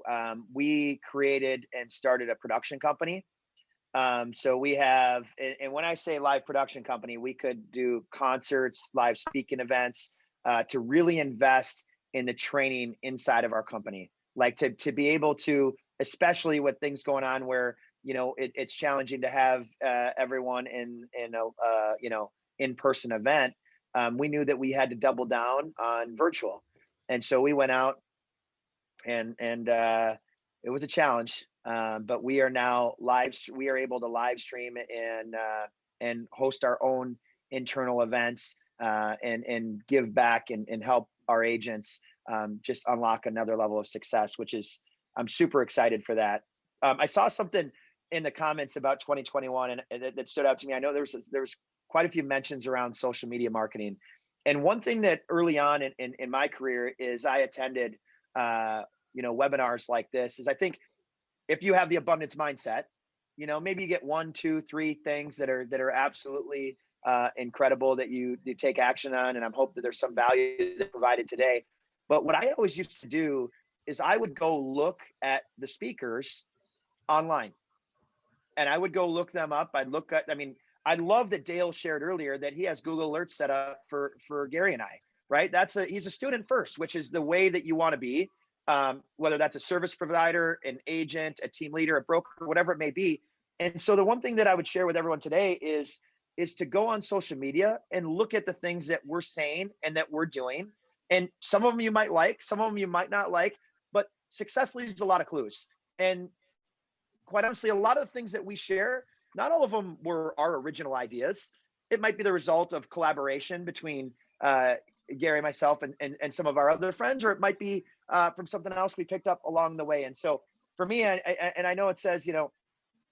We created and started a production company. So we have, and when I say live production company, we could do concerts, live speaking events, to really invest in the training inside of our company, like to be able to, especially with things going on where, it's challenging to have everyone in a in-person event. We knew that we had to double down on virtual. And so we went out and it was a challenge, but we are now we are able to live stream and host our own internal events and give back and help our agents just unlock another level of success, which is, I'm super excited for that. I saw something in the comments about 2021 and that stood out to me. I know there was quite a few mentions around social media marketing. And one thing that early on in my career is I attended, webinars like this is I think if you have the abundance mindset, maybe you get 1, 2, 3 things that are absolutely incredible that you take action on. And I'm hoping that there's some value that's provided today. But what I always used to do is I would go look at the speakers online and I would go look them up. I love that Dale shared earlier that he has Google Alerts set up for Gary and I, right? He's a student first, which is the way that you want to be, whether that's a service provider, an agent, a team leader, a broker, whatever it may be. And so the one thing that I would share with everyone today is to go on social media and look at the things that we're saying and that we're doing. And some of them you might like, some of them you might not like, but success leaves a lot of clues. And quite honestly, a lot of the things that we share, not all of them were our original ideas. It might be the result of collaboration between Gary, myself, and some of our other friends, or it might be from something else we picked up along the way. And so for me, and I know it says,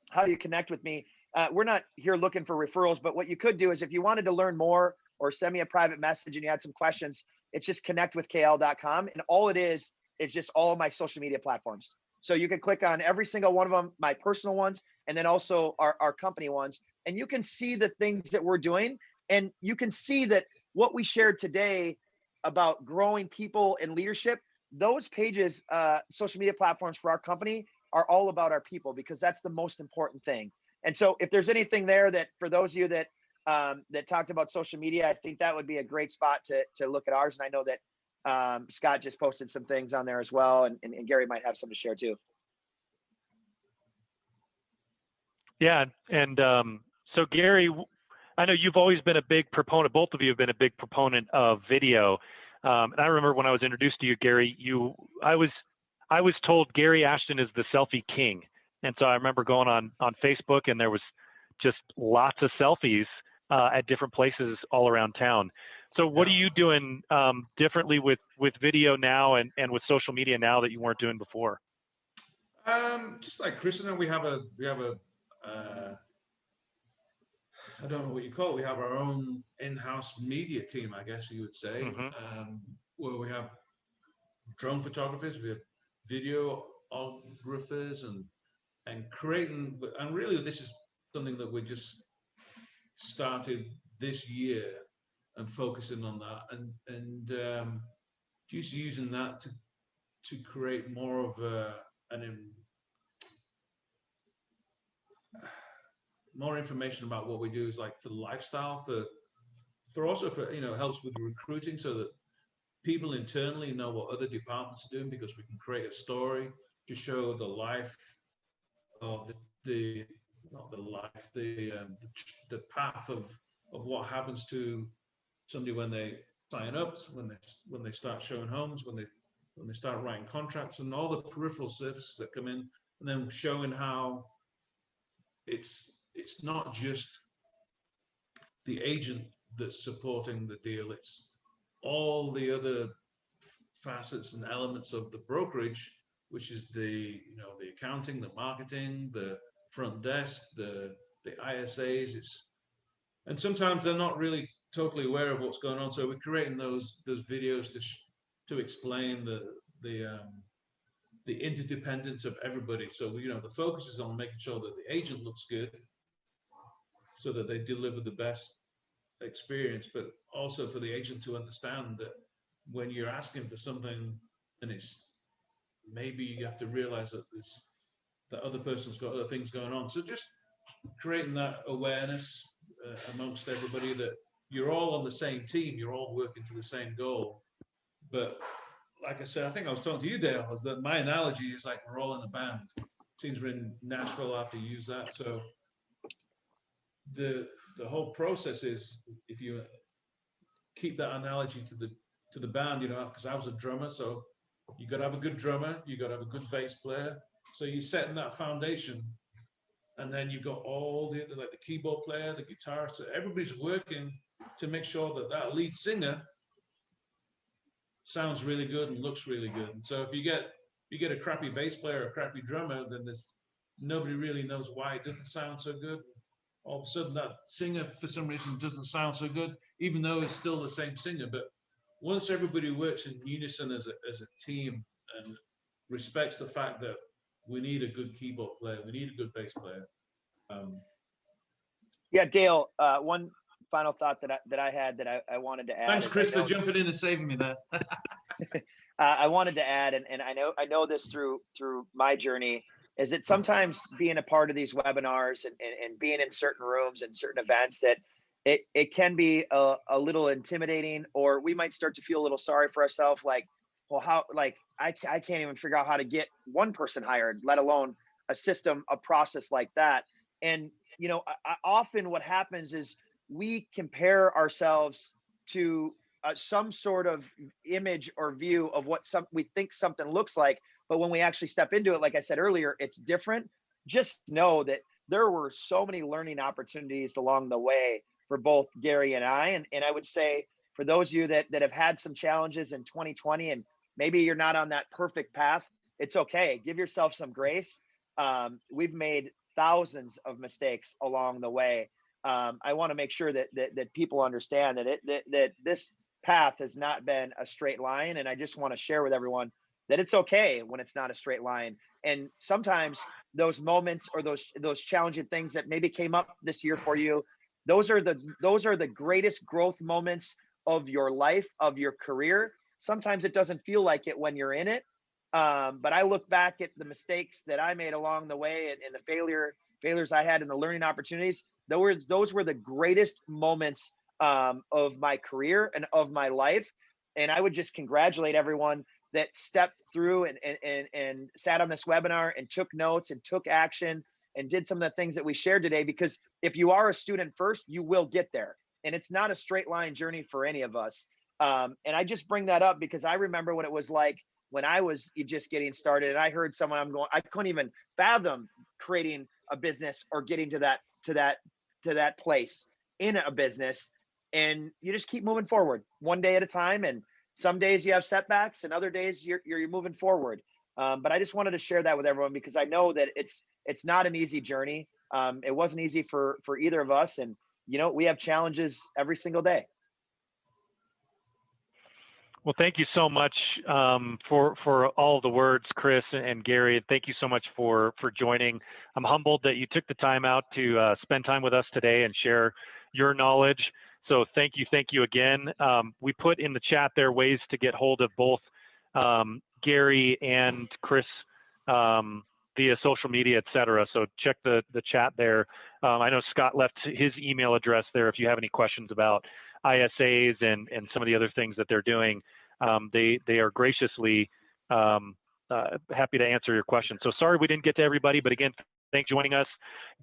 how do you connect with me? We're not here looking for referrals, but what you could do is if you wanted to learn more or send me a private message and you had some questions, it's just connectwithkl.com. And all it is just all of my social media platforms. So you can click on every single one of them, my personal ones, and then also our company ones. And you can see the things that we're doing. And you can see that what we shared today about growing people and leadership, those pages, social media platforms for our company are all about our people, because that's the most important thing. And so if there's anything there that for those of you that talked about social media, I think that would be a great spot to look at ours. And I know that Scott just posted some things on there as well, and Gary might have some to share too. Yeah, and so Gary, I know you've always been a big proponent, both of you have been a big proponent of video. And I remember when I was introduced to you, Gary, I was told Gary Ashton is the selfie king. And so I remember going on Facebook, and there was just lots of selfies at different places all around town. So what are you doing differently with video now and with social media now that you weren't doing before? Just like Kris and I, we have a I don't know what you call it. We have our own in-house media team, I guess you would say, Mm-hmm. where we have drone photographers, we have videographers, and creating. And really, this is something that we just started this year and focusing on that, and just using that to create more of more information about what we do is like for the lifestyle, for also for helps with recruiting so that people internally know what other departments are doing, because we can create a story to show the life of the not the life the path of what happens to somebody when they sign up, when they start showing homes, when they start writing contracts, and all the peripheral services that come in, and then showing how it's not just the agent that's supporting the deal, it's all the other facets and elements of the brokerage, which is the accounting, the marketing, the front desk, the ISAs. And sometimes they're not really totally aware of what's going on. So we're creating those videos to explain the interdependence of everybody. So the focus is on making sure that the agent looks good, so that they deliver the best experience, but also for the agent to understand that when you're asking for something, and it's maybe you have to realize that that other person's got other things going on. So just creating that awareness amongst everybody that you're all on the same team, you're all working to the same goal. But like I said, I think I was talking to you, Dale, was that my analogy is like we're all in a band. Seems we're in Nashville, I have to use that. So the whole process is, if you keep that analogy to the band, because I was a drummer, so you got to have a good drummer, you got to have a good bass player. So you're setting that foundation, and then you've got all the keyboard player, the guitarist, so everybody's working to make sure that that lead singer sounds really good and looks really good. And so if you get a crappy bass player or a crappy drummer, then nobody really knows why it doesn't sound so good. All of a sudden that singer for some reason doesn't sound so good, even though it's still the same singer. But once everybody works in unison as a team and respects the fact that we need a good keyboard player, we need a good bass player. Yeah, Dale, one final thought that I had that I wanted to add. Thanks, Kris, for jumping in and saving me there. I wanted to add, and I know this through my journey, is that sometimes being a part of these webinars and being in certain rooms and certain events, that it can be a little intimidating, or we might start to feel a little sorry for ourselves, like, well, how, like, I can't even figure out how to get one person hired, let alone a system, a process like that. And often what happens is we compare ourselves to some sort of image or view of what we think something looks like. But when we actually step into it, like I said earlier, it's different. Just know that there were so many learning opportunities along the way for both Gary and I. And I would say for those of you that have had some challenges in 2020, and maybe you're not on that perfect path, it's okay. Give yourself some grace. We've made thousands of mistakes along the way. I want to make sure that people understand that this path has not been a straight line. And I just want to share with everyone that it's okay when it's not a straight line. And sometimes those moments or those challenging things that maybe came up this year for you, those are the greatest growth moments of your life, of your career. Sometimes it doesn't feel like it when you're in it. But I look back at the mistakes that I made along the way, and the failures I had and the learning opportunities. Those were the greatest moments of my career and of my life. And I would just congratulate everyone that stepped through and sat on this webinar and took notes and took action and did some of the things that we shared today. Because if you are a student first, you will get there. And it's not a straight line journey for any of us. And I just bring that up because I remember what it was like when I was just getting started, and I heard someone, I couldn't even fathom creating a business or getting to that place in a business. And you just keep moving forward one day at a time. And some days you have setbacks and other days you're moving forward. But I just wanted to share that with everyone because I know that it's not an easy journey. It wasn't easy for either of us. And we have challenges every single day. Well, thank you so much for all the words, Kris and Gary. Thank you so much for joining. I'm humbled that you took the time out to spend time with us today and share your knowledge. So thank you again. We put in the chat there ways to get hold of both Gary and Kris via social media, et cetera. So check the chat there. I know Scott left his email address there if you have any questions about ISAs and some of the other things that they're doing. They are graciously happy to answer your questions. So sorry we didn't get to everybody, but again, thanks for joining us.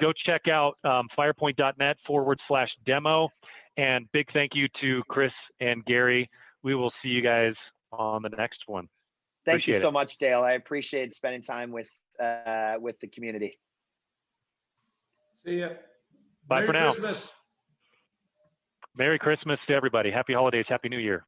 Go check out firepoint.net/demo. And big thank you to Kris and Gary. We will see you guys on the next one. Thank you so much, Dale. I appreciate spending time with the community. See ya. Bye for now. Christmas. Merry Christmas to everybody. Happy holidays. Happy New Year.